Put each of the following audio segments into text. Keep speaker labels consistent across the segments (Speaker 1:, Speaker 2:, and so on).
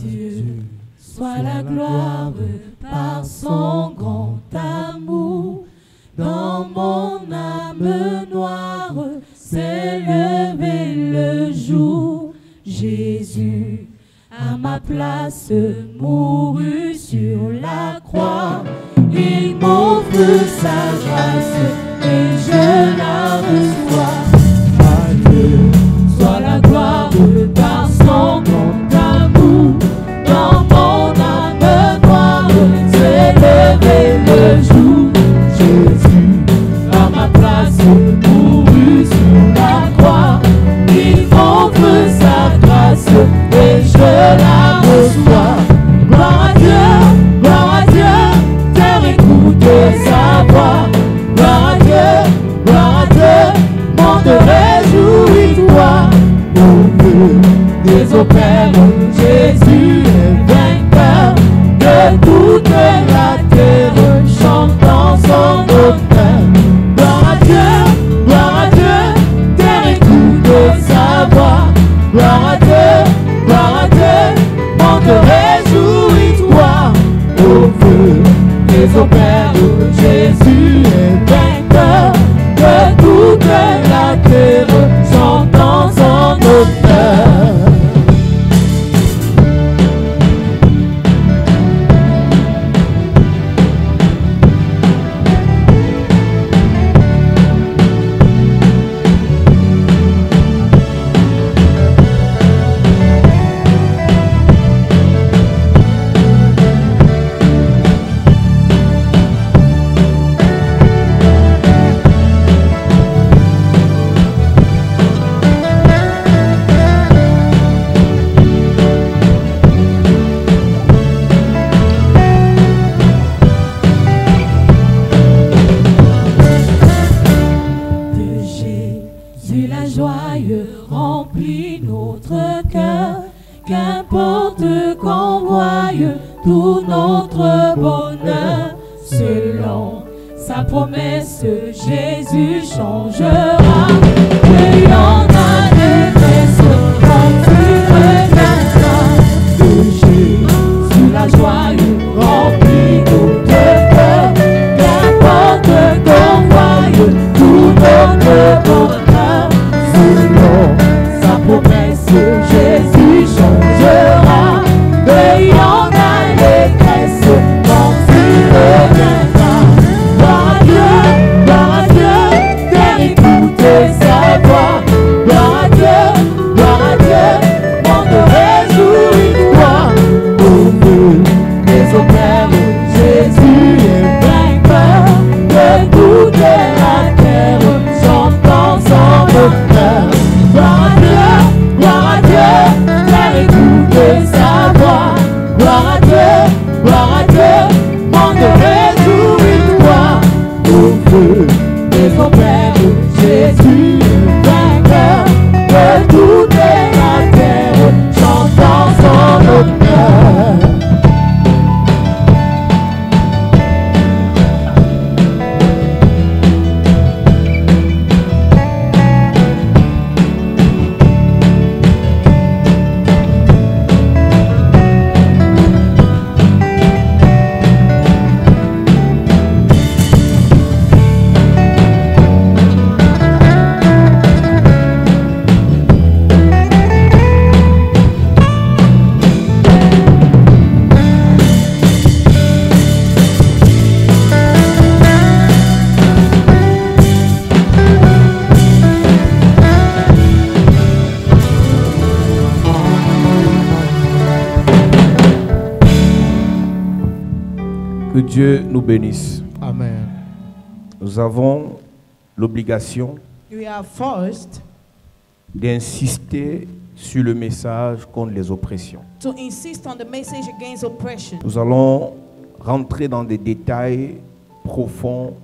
Speaker 1: Dieu soit la gloire par son grand amour. Dans mon âme noire s'est levé le jour. Jésus à ma place mourut sur la croix. Il m'offre sa grâce et je la reçois. À Dieu soit la gloire par son grand amour. Dans mon âme noire s'est levé le jour. Jésus à ma place mourut sur la croix. Il m'offre sa grâce et je la reçois. Gloire à Dieu, terre écoute sa voix. Gloire à Dieu, monde réjouis-toi. Au feu des opères, Jésus est vainqueur de toute la terre, chantant son honneur. Gloire à Dieu, terre écoute sa voix. Gloire à Dieu, monde réjouis-toi. Au feu des opères, Jésus est vainqueur de toute la terre, chantant son honneur. Remplit notre cœur, qu'importe qu'on voie tout notre bonheur. Selon sa promesse, Jésus changera. Cueillant ta détresse, quand tu reviendras. De Jésus la joie remplit notre cœur, qu'importe qu'on voie tout notre bonheur. Promesse, Jésus changera. Veillant à l'allégresse quand tu reviendras. Gloire à Dieu, terre écoute sa voix. Gloire à Dieu, monde réjouis-toi. Au feu des opères, Jésus est vainqueur de toute la terre, chantant son honneur. Gloire à Dieu, terre écoute sa voix. Gloire à Dieu, monde réjouis-toi. Au feu des opères, Jésus est vainqueur de toute la terre, chantant son honneur.
Speaker 2: Que Dieu nous bénisse.
Speaker 3: Amen.
Speaker 2: Nous avons l'obligation
Speaker 3: We are forced
Speaker 2: d'insister sur le message contre les oppressions.
Speaker 3: to insist on the message against oppression.
Speaker 2: Nous allons rentrer dans des détails profonds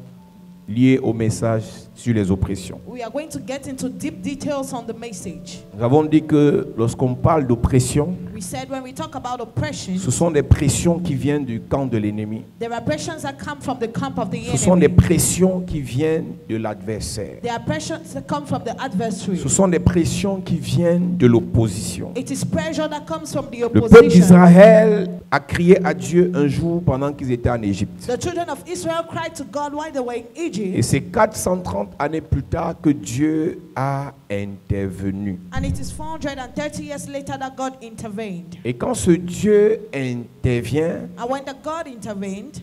Speaker 2: liés au message sur les oppressions.
Speaker 3: We are going to get into deep details on the message.
Speaker 2: Nous avons dit que lorsqu'on parle d'oppression,
Speaker 3: We said when we talk about oppression,
Speaker 2: ce sont des pressions qui viennent du camp de l'ennemi.
Speaker 3: there are pressures that come from the camp of the
Speaker 2: Ce sont des
Speaker 3: enemy.
Speaker 2: pressions qui viennent de l'adversaire.
Speaker 3: There are pressures that come from the adversary.
Speaker 2: Ce sont des pressions qui viennent de l'opposition.
Speaker 3: It is pressure that comes from the
Speaker 2: Le peuple
Speaker 3: opposition.
Speaker 2: d'Israël a crié à Dieu un jour pendant qu'ils étaient en Égypte.
Speaker 3: The children of Israel cried to God while they were in
Speaker 2: Et
Speaker 3: Egypt,
Speaker 2: c'est 430 années plus tard que Dieu a intervenu.
Speaker 3: and it is 430 years later that God intervened.
Speaker 2: Et quand ce Dieu intervient,
Speaker 3: And when the God intervened,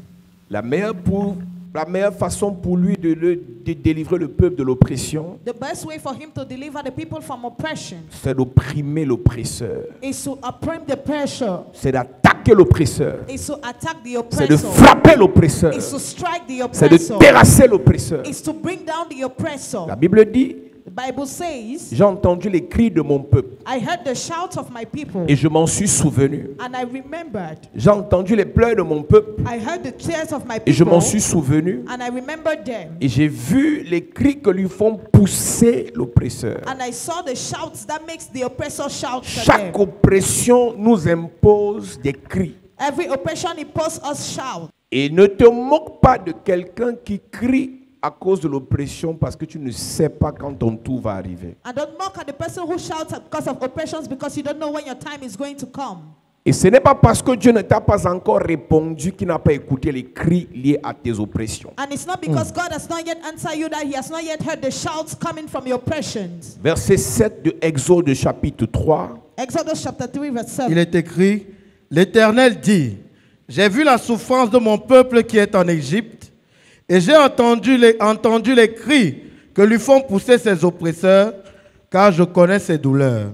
Speaker 2: la meilleure façon pour lui de délivrer le peuple de l'oppression,
Speaker 3: the best way for him to deliver the people from oppression
Speaker 2: c'est d'opprimer l'oppresseur.
Speaker 3: is to oppress the pressure,
Speaker 2: C'est d'attaquer l'oppresseur.
Speaker 3: is to attack the
Speaker 2: C'est de
Speaker 3: oppressor,
Speaker 2: frapper l'oppresseur.
Speaker 3: is to strike the
Speaker 2: C'est de
Speaker 3: oppressor,
Speaker 2: terrasser l'oppresseur.
Speaker 3: is to bring down the oppressor.
Speaker 2: La Bible dit,
Speaker 3: The Bible says,
Speaker 2: j'ai entendu les cris de mon peuple
Speaker 3: I heard the shouts of my people,
Speaker 2: et je m'en suis souvenu.
Speaker 3: and I remembered.
Speaker 2: J'ai entendu les pleurs de mon peuple
Speaker 3: I heard the tears of my
Speaker 2: et je
Speaker 3: people,
Speaker 2: m'en suis souvenu.
Speaker 3: and I remembered them.
Speaker 2: Et j'ai vu les cris que lui font pousser l'oppresseur.
Speaker 3: And I saw the shouts that makes the oppressor shout to
Speaker 2: Chaque
Speaker 3: them.
Speaker 2: oppression nous impose des cris.
Speaker 3: Every oppression imposes us shout.
Speaker 2: Et ne te moque pas de quelqu'un qui crie à cause de l'oppression parce que tu ne sais pas quand ton tour va arriver.
Speaker 3: And don't mock at the person who shouts because of oppressions, because you don't know when your time is going to come.
Speaker 2: Et ce n'est pas parce que Dieu ne t'a pas encore répondu qu'il n'a pas écouté les cris liés à tes oppressions.
Speaker 3: And it's not because God has not yet answered you that he has not yet heard the shouts coming from your oppressions.
Speaker 2: Verset 7 de Exode chapitre 3.
Speaker 3: Exodus chapter 3 verse
Speaker 1: Il
Speaker 3: 7.
Speaker 1: est écrit, l'Éternel dit, j'ai vu la souffrance de mon peuple qui est en Égypte, et j'ai entendu les cris que lui font pousser ses oppresseurs, car je connais ses douleurs.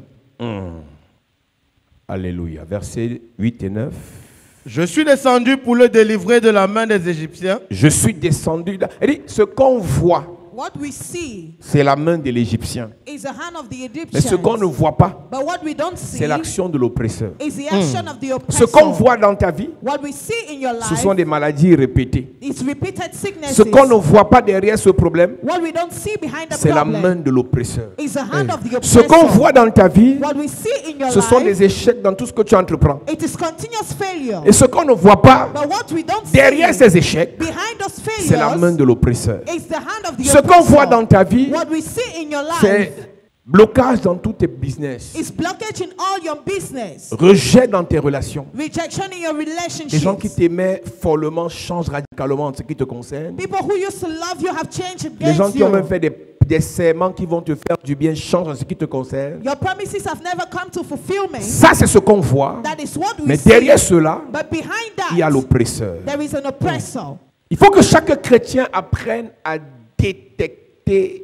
Speaker 2: Alléluia. Versets 8 et 9.
Speaker 1: Je suis descendu pour le délivrer de la main des Égyptiens.
Speaker 2: Je suis descendu. Il dit, ce qu'on voit,
Speaker 3: What we see
Speaker 2: c'est la main de l'Égyptien.
Speaker 3: is the hand of the
Speaker 2: Mais ce qu'on ne
Speaker 3: Egyptians.
Speaker 2: voit pas,
Speaker 3: But what we don't see
Speaker 2: c'est l'action de l'oppresseur.
Speaker 3: is the action of the
Speaker 2: Ce qu'on
Speaker 3: oppressor.
Speaker 2: voit dans ta vie,
Speaker 3: What we see in your
Speaker 2: ce sont
Speaker 3: life
Speaker 2: des maladies répétées.
Speaker 3: is repeated sicknesses.
Speaker 2: Ce qu'on ne voit pas derrière ce problème,
Speaker 3: What we don't see behind the
Speaker 2: c'est la main
Speaker 3: problem
Speaker 2: de l'oppresseur.
Speaker 3: is the hand of the
Speaker 2: Ce qu'on
Speaker 3: oppressor.
Speaker 2: voit dans ta vie,
Speaker 3: What we see in your
Speaker 2: ce sont
Speaker 3: life,
Speaker 2: des échecs dans tout ce que tu entreprends.
Speaker 3: it is continuous failure.
Speaker 2: Et ce qu'on ne voit pas,
Speaker 3: But what we don't
Speaker 2: derrière
Speaker 3: see
Speaker 2: ces échecs,
Speaker 3: behind those
Speaker 2: c'est la main
Speaker 3: failures
Speaker 2: de l'oppresseur.
Speaker 3: is the hand of the
Speaker 2: Ce qu'on voit
Speaker 3: oppressor.
Speaker 2: dans ta vie,
Speaker 3: What we see in your life
Speaker 2: c'est blocage dans tous tes business,
Speaker 3: is blockage in all your business,
Speaker 2: rejet dans tes relations.
Speaker 3: rejection in your
Speaker 2: Les gens qui
Speaker 3: relationships.
Speaker 2: t'aimaient follement changent radicalement en ce qui te concerne.
Speaker 3: People who used to love you have changed
Speaker 2: Les gens
Speaker 3: against
Speaker 2: qui ont même
Speaker 3: you.
Speaker 2: fait des serments qui vont te faire du bien changent en ce qui te concerne.
Speaker 3: Your promises have never come to fulfillment.
Speaker 2: Ça, c'est ce qu'on voit.
Speaker 3: That is what we
Speaker 2: Mais
Speaker 3: see.
Speaker 2: derrière cela,
Speaker 3: But behind
Speaker 2: il y a
Speaker 3: that,
Speaker 2: l'oppresseur.
Speaker 3: there is an oppressor.
Speaker 2: Il faut que chaque chrétien apprenne à détecter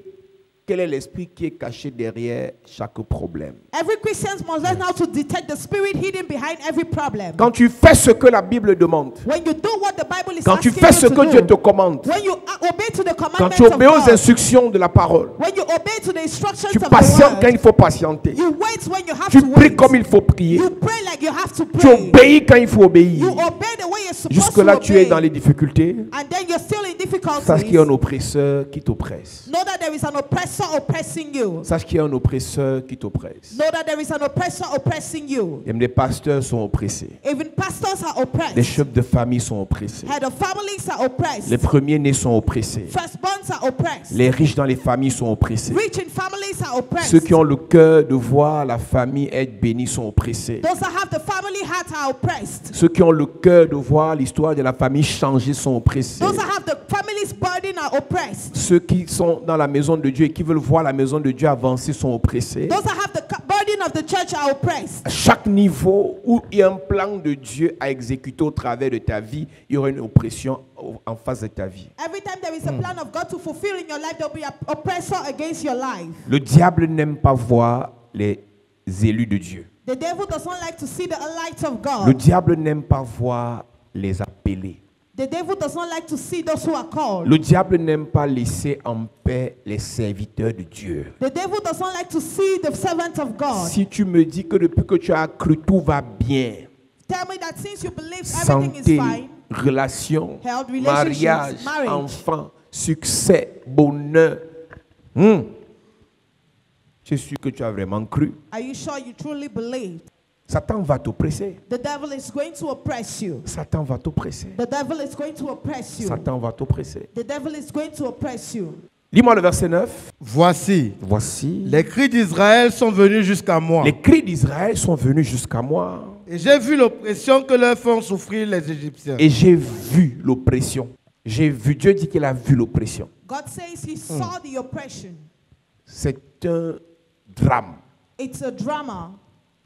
Speaker 2: quel est l'esprit qui est caché derrière chaque problème.
Speaker 3: Every Christian must learn how to detect the spirit hidden behind every problem.
Speaker 2: Quand tu fais ce que la Bible demande,
Speaker 3: When you do what the Bible is
Speaker 2: quand tu
Speaker 3: asking
Speaker 2: fais
Speaker 3: you
Speaker 2: ce
Speaker 3: to
Speaker 2: que Dieu te
Speaker 3: do,
Speaker 2: commande,
Speaker 3: when you obey to the
Speaker 2: quand
Speaker 3: commandments
Speaker 2: tu
Speaker 3: of
Speaker 2: obéis aux
Speaker 3: God,
Speaker 2: instructions de la parole,
Speaker 3: when you obey to the instructions
Speaker 2: tu
Speaker 3: of the
Speaker 2: patientes quand
Speaker 3: word,
Speaker 2: il faut patienter,
Speaker 3: you wait when you have
Speaker 2: tu
Speaker 3: to
Speaker 2: pries
Speaker 3: wait.
Speaker 2: comme il faut prier,
Speaker 3: You pray like you have to
Speaker 2: tu
Speaker 3: pray.
Speaker 2: obéis quand il faut
Speaker 3: You
Speaker 2: obéir.
Speaker 3: obey the way you're supposed
Speaker 2: Jusque-là,
Speaker 3: to
Speaker 2: tu es
Speaker 3: obey.
Speaker 2: dans les difficultés.
Speaker 3: And then you're still in difficulties.
Speaker 2: Sache qu'il y a un oppresseur qui t'oppresse.
Speaker 3: Know that there is an oppressor oppressing you.
Speaker 2: Sache qu'il y a un oppresseur qui t'oppresse.
Speaker 3: Know that there is an oppressor oppressing you.
Speaker 2: Même les pasteurs sont oppressés.
Speaker 3: Even pastors are
Speaker 2: Les
Speaker 3: oppressed.
Speaker 2: chefs de famille sont oppressés.
Speaker 3: Head of families are oppressed.
Speaker 2: Les premiers-nés sont oppressés.
Speaker 3: Firstborns are oppressed.
Speaker 2: Les riches dans les familles sont oppressés.
Speaker 3: Rich in families are oppressed.
Speaker 2: Ceux qui ont le cœur de voir la famille être bénie sont oppressés.
Speaker 3: Those that have the family heart are oppressed.
Speaker 2: Ceux qui ont le cœur de voir l'histoire de la famille changer sont oppressés.
Speaker 3: Those that have the family's burden are oppressed.
Speaker 2: Ceux qui sont dans la maison de Dieu et qui veulent voir la maison de Dieu avancer sont oppressés.
Speaker 3: Those that have the burden of the church are oppressed.
Speaker 2: À chaque niveau où il y a un plan de Dieu à exécuter au travers de ta vie, il y aura une oppression en face de ta vie.
Speaker 3: Every time there is a plan of God to fulfill in your life, there will be an oppressor against your life.
Speaker 2: Le diable n'aime pas voir les élus de Dieu.
Speaker 3: The devil does not like to see the light of God.
Speaker 2: Le diable n'aime pas voir les appelés.
Speaker 3: The devil does not like to see those who are called.
Speaker 2: Le diable n'aime pas laisser en paix les serviteurs de Dieu.
Speaker 3: The devil does not like to see the servants of God.
Speaker 2: Si tu me dis que depuis que tu as cru, tout va bien,
Speaker 3: Tell me that since you believe everything is
Speaker 2: santé,
Speaker 3: fine,
Speaker 2: relations,
Speaker 3: health, relationships,
Speaker 2: mariage,
Speaker 3: marriage.
Speaker 2: enfants, succès, bonheur, je suis sûr que tu as vraiment cru.
Speaker 3: are you sure you truly believe?
Speaker 2: Satan va t'oppresser.
Speaker 3: The devil is going to oppress you.
Speaker 2: Satan va t'oppresser.
Speaker 3: The devil is going to oppress you.
Speaker 2: Satan va t'oppresser.
Speaker 3: The devil is going to oppress you.
Speaker 2: Lis-moi le verset 9.
Speaker 1: Voici,
Speaker 2: Voici.
Speaker 1: les cris d'Israël sont venus jusqu'à moi.
Speaker 2: Les cris d'Israël sont venus jusqu'à moi.
Speaker 1: Et j'ai vu l'oppression que leur font souffrir les Égyptiens.
Speaker 2: Et j'ai vu l'oppression. J'ai vu. Dieu dit qu'il a vu l'oppression.
Speaker 3: God says he saw the oppression.
Speaker 2: C'est un drame
Speaker 3: It's a drama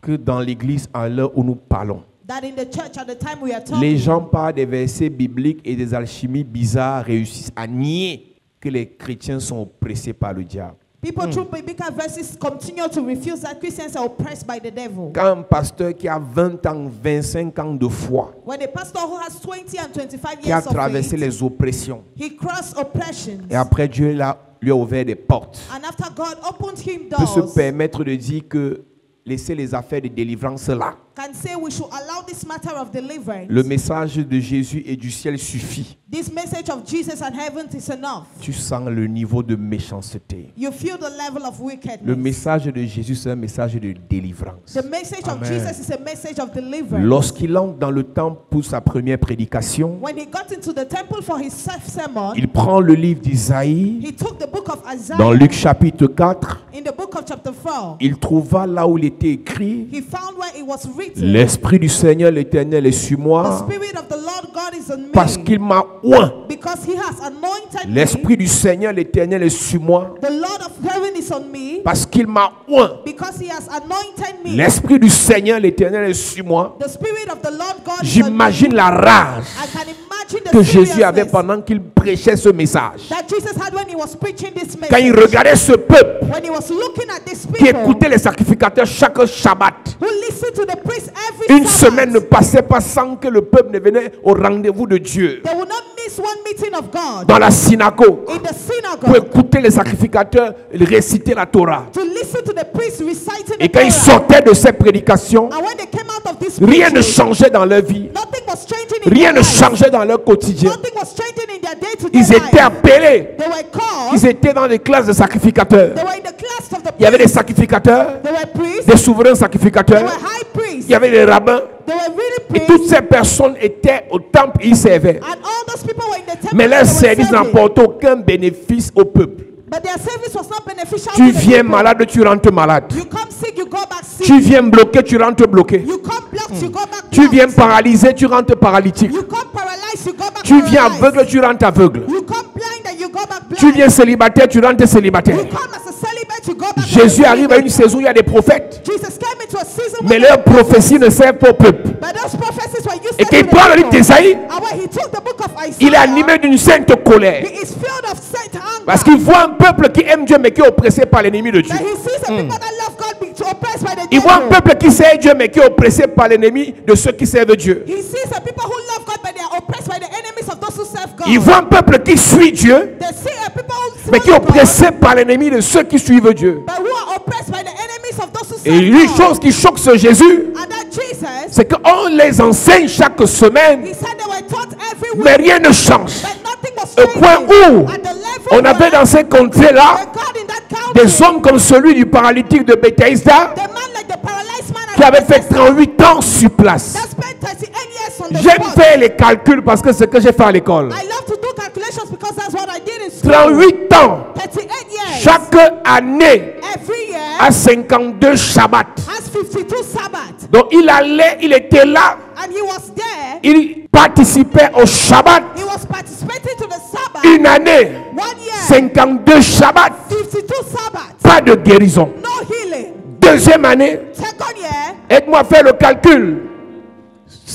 Speaker 2: que dans l'église à l'heure où nous parlons,
Speaker 3: that in the church at the time we are talking,
Speaker 2: les gens par des versets bibliques et des alchimies bizarres réussissent à nier que les chrétiens sont oppressés par le diable.
Speaker 3: people through biblical verses continue to refuse that Christians are oppressed by the devil.
Speaker 2: Quand un pasteur qui a 20 ans, 25 ans de foi,
Speaker 3: When a pastor who has 20 and 25
Speaker 2: qui a
Speaker 3: years of
Speaker 2: traversé
Speaker 3: faith,
Speaker 2: les oppressions,
Speaker 3: he crossed oppressions.
Speaker 2: et après Dieu lui a ouvert des portes,
Speaker 3: And after God opened him
Speaker 2: peut se
Speaker 3: doors,
Speaker 2: permettre de dire que laissez les affaires de délivrance là.
Speaker 3: can say we should allow this matter of deliverance.
Speaker 2: Le message de Jésus et du ciel suffit.
Speaker 3: This message of Jesus and heaven is enough.
Speaker 2: Tu sens le niveau de méchanceté.
Speaker 3: You feel the level of
Speaker 2: Le
Speaker 3: wickedness.
Speaker 2: message de Jésus, c'est un message de délivrance.
Speaker 3: The message of
Speaker 1: Amen.
Speaker 3: Jesus is a message of deliverance.
Speaker 2: Lorsqu'il entre dans le temple pour sa première prédication,
Speaker 3: When he got into the temple for his sermon,
Speaker 2: il prend le livre d'Isaïe.
Speaker 3: he took the book of Isaiah.
Speaker 2: Dans Luc chapitre 4,
Speaker 3: In the book of chapter 4,
Speaker 2: il trouva là où il était écrit:
Speaker 3: he found where it was written,
Speaker 2: l'Esprit du Seigneur l'Éternel est sur
Speaker 3: the
Speaker 2: moi
Speaker 3: Spirit of the Lord God is on me,
Speaker 2: parce qu'il m'a oint.
Speaker 3: because he has anointed me.
Speaker 2: L'Esprit du Seigneur l'Éternel est sur moi
Speaker 3: The Lord of heaven is on me,
Speaker 2: parce qu'il m'a oint.
Speaker 3: because he has anointed me.
Speaker 2: L'Esprit du Seigneur l'Éternel est sur moi.
Speaker 3: The Spirit of the Lord God is on me.
Speaker 2: J'imagine la rage
Speaker 3: I can imagine the
Speaker 2: que Jésus avait
Speaker 3: seriousness
Speaker 2: pendant qu'il prêchait ce message.
Speaker 3: that Jesus had when he was preaching this
Speaker 2: Quand il
Speaker 3: message.
Speaker 2: regardait ce peuple
Speaker 3: When he was looking at these
Speaker 2: qui
Speaker 3: people
Speaker 2: écoutait les sacrificateurs chaque Shabbat,
Speaker 3: who listened to the priest every
Speaker 2: une
Speaker 3: Sabbath,
Speaker 2: semaine ne passait pas sans que le peuple ne venait au rendez-vous de Dieu
Speaker 3: they would not miss one meeting of God
Speaker 2: dans la synagogue
Speaker 3: in the
Speaker 2: pour
Speaker 3: synagogue
Speaker 2: écouter les sacrificateurs réciter la Torah.
Speaker 3: to listen to the priest reciting
Speaker 2: Et
Speaker 3: the
Speaker 2: quand ils
Speaker 3: Torah.
Speaker 2: sortaient de ces prédications,
Speaker 3: And when they came out of this
Speaker 2: rien ne
Speaker 3: preaching,
Speaker 2: changeait dans leur vie,
Speaker 3: nothing was changing in
Speaker 2: rien
Speaker 3: their
Speaker 2: ne
Speaker 3: lives.
Speaker 2: changeait dans leur quotidien.
Speaker 3: Nothing was changing in their day-to-day
Speaker 2: Ils étaient
Speaker 3: life.
Speaker 2: appelés,
Speaker 3: They were called.
Speaker 2: ils étaient dans les classes de sacrificateurs.
Speaker 3: They were in the class of the
Speaker 2: Il y avait des
Speaker 3: priests.
Speaker 2: sacrificateurs,
Speaker 3: They were priests.
Speaker 2: des souverains
Speaker 3: They
Speaker 2: sacrificateurs,
Speaker 3: were high priests.
Speaker 2: il y avait des rabbins,
Speaker 3: They were really
Speaker 2: et
Speaker 3: priests.
Speaker 2: toutes ces personnes étaient au temple, ils servaient.
Speaker 3: And all those people were in the temple.
Speaker 2: Mais leur
Speaker 3: they were
Speaker 2: service
Speaker 3: serving.
Speaker 2: n'apportait aucun bénéfice au peuple.
Speaker 3: But their service was not beneficial
Speaker 2: Tu
Speaker 3: to the
Speaker 2: viens
Speaker 3: people.
Speaker 2: malade, tu rentres malade.
Speaker 3: You come sick, you go back sick.
Speaker 2: Tu viens bloqué, tu rentres bloqué.
Speaker 3: You come blocked, you go back
Speaker 2: Tu viens
Speaker 3: blocked.
Speaker 2: paralysé, tu rentres paralytique.
Speaker 3: You come paralyzed, you go back
Speaker 2: Tu viens
Speaker 3: paralyzed.
Speaker 2: aveugle, tu rentres aveugle.
Speaker 3: You come blind and you go back blind.
Speaker 2: Tu viens célibataire, tu rentres célibataire.
Speaker 3: You come as a celibate, you go back
Speaker 2: Jésus
Speaker 3: as a
Speaker 2: arrive à une
Speaker 3: celibate.
Speaker 2: saison où il y a des prophètes.
Speaker 3: Jesus came into a season
Speaker 2: Mais
Speaker 3: when
Speaker 2: leurs prophéties ne servent pas au peuple.
Speaker 3: but those prophecies were used
Speaker 2: Et
Speaker 3: to
Speaker 2: quand il
Speaker 3: the
Speaker 2: prend le livre
Speaker 3: people.
Speaker 2: d'Ésaïe,
Speaker 3: And when he took the book of Isaiah,
Speaker 2: il est animé d'une sainte colère.
Speaker 3: he is filled of saint anger.
Speaker 2: Parce qu'il voit un peuple qui aime Dieu mais qui est oppressé par l'ennemi de Dieu.
Speaker 3: That he sees the people that love God be oppressed by the
Speaker 2: Il voit un
Speaker 3: devil.
Speaker 2: peuple qui sert Dieu mais qui est oppressé par l'ennemi de ceux qui servent Dieu.
Speaker 3: He sees the people who love God but they are oppressed by the enemies of those who serve God.
Speaker 2: Il voit un peuple qui suit Dieu
Speaker 3: They see a people who
Speaker 2: mais qui est
Speaker 3: serve God
Speaker 2: oppressé par l'ennemi de ceux qui suivent Dieu.
Speaker 3: but who are oppressed by the enemies of those who
Speaker 2: Et
Speaker 3: serve
Speaker 2: une
Speaker 3: God.
Speaker 2: chose qui choque ce Jésus,
Speaker 3: And that Jesus,
Speaker 2: c'est qu'on les enseigne chaque semaine,
Speaker 3: he said they were taught every week,
Speaker 2: mais rien ne change.
Speaker 3: but nothing was
Speaker 2: Au
Speaker 3: changing.
Speaker 2: point où
Speaker 3: At the level
Speaker 2: on avait
Speaker 3: where
Speaker 2: dans ces contrées-là
Speaker 3: where God in that country,
Speaker 2: des hommes comme celui du paralytique de Bethesda
Speaker 3: the man like the paralyzed man
Speaker 2: qui avait fait 38 ans sur place.
Speaker 3: that spent 38 years on the
Speaker 2: J'aime
Speaker 3: spot.
Speaker 2: faire les calculs parce que c'est ce que j'ai fait à l'école.
Speaker 3: I love to do calculations because that's what I did in school.
Speaker 2: 38 ans,
Speaker 3: 38 years.
Speaker 2: chaque année
Speaker 3: Every year
Speaker 2: à 52 Shabbats.
Speaker 3: has 52 Sabbaths.
Speaker 2: Donc il allait, il était là,
Speaker 3: And he was there.
Speaker 2: il participait au Shabbat.
Speaker 3: He was participating to the Sabbath.
Speaker 2: Une année,
Speaker 3: 1 year.
Speaker 2: 52 Shabbats,
Speaker 3: 52 Sabbaths.
Speaker 2: pas de guérison.
Speaker 3: No healing.
Speaker 2: Deuxième année,
Speaker 3: Second year.
Speaker 2: aide-moi à faire le calcul.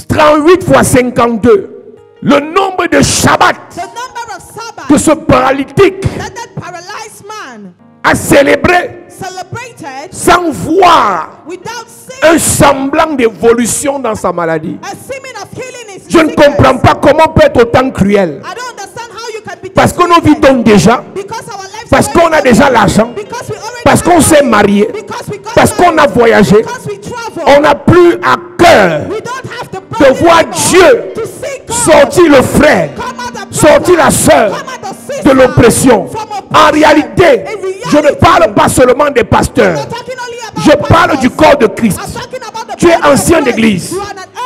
Speaker 2: 38 fois 52. Le nombre de Shabbats
Speaker 3: The number of Sabbaths
Speaker 2: que ce paralytique
Speaker 3: that paralyzed man
Speaker 2: a célébré
Speaker 3: celebrated
Speaker 2: sans voir
Speaker 3: without
Speaker 2: un
Speaker 3: seeing
Speaker 2: semblant d'évolution dans sa maladie.
Speaker 3: a seeming of healing is
Speaker 2: Je ne
Speaker 3: sickness.
Speaker 2: comprends pas comment on peut être autant cruel.
Speaker 3: I don't understand how you can be
Speaker 2: Parce que nos vies donnent déjà,
Speaker 3: because our lives
Speaker 2: parce
Speaker 3: are
Speaker 2: qu'on a
Speaker 3: already
Speaker 2: déjà
Speaker 3: open.
Speaker 2: l'argent,
Speaker 3: Because we already
Speaker 2: parce qu'on
Speaker 3: have
Speaker 2: s'est
Speaker 3: money.
Speaker 2: marié,
Speaker 3: Because we got
Speaker 2: parce qu'on a
Speaker 3: married.
Speaker 2: voyagé.
Speaker 3: Because we travel.
Speaker 2: On n'a plus à cœur
Speaker 3: We don't have the
Speaker 2: de
Speaker 3: burden
Speaker 2: voir
Speaker 3: anymore
Speaker 2: Dieu
Speaker 3: to see God.
Speaker 2: sortir le frère,
Speaker 3: Come out the
Speaker 2: sortir
Speaker 3: brother.
Speaker 2: la sœur
Speaker 3: Come out the sister
Speaker 2: de l'oppression.
Speaker 3: from oppression.
Speaker 2: En réalité,
Speaker 3: In reality,
Speaker 2: je ne parle pas seulement des pasteurs.
Speaker 3: we're talking only about
Speaker 2: Je parle du corps de Christ. Tu es ancien d'église.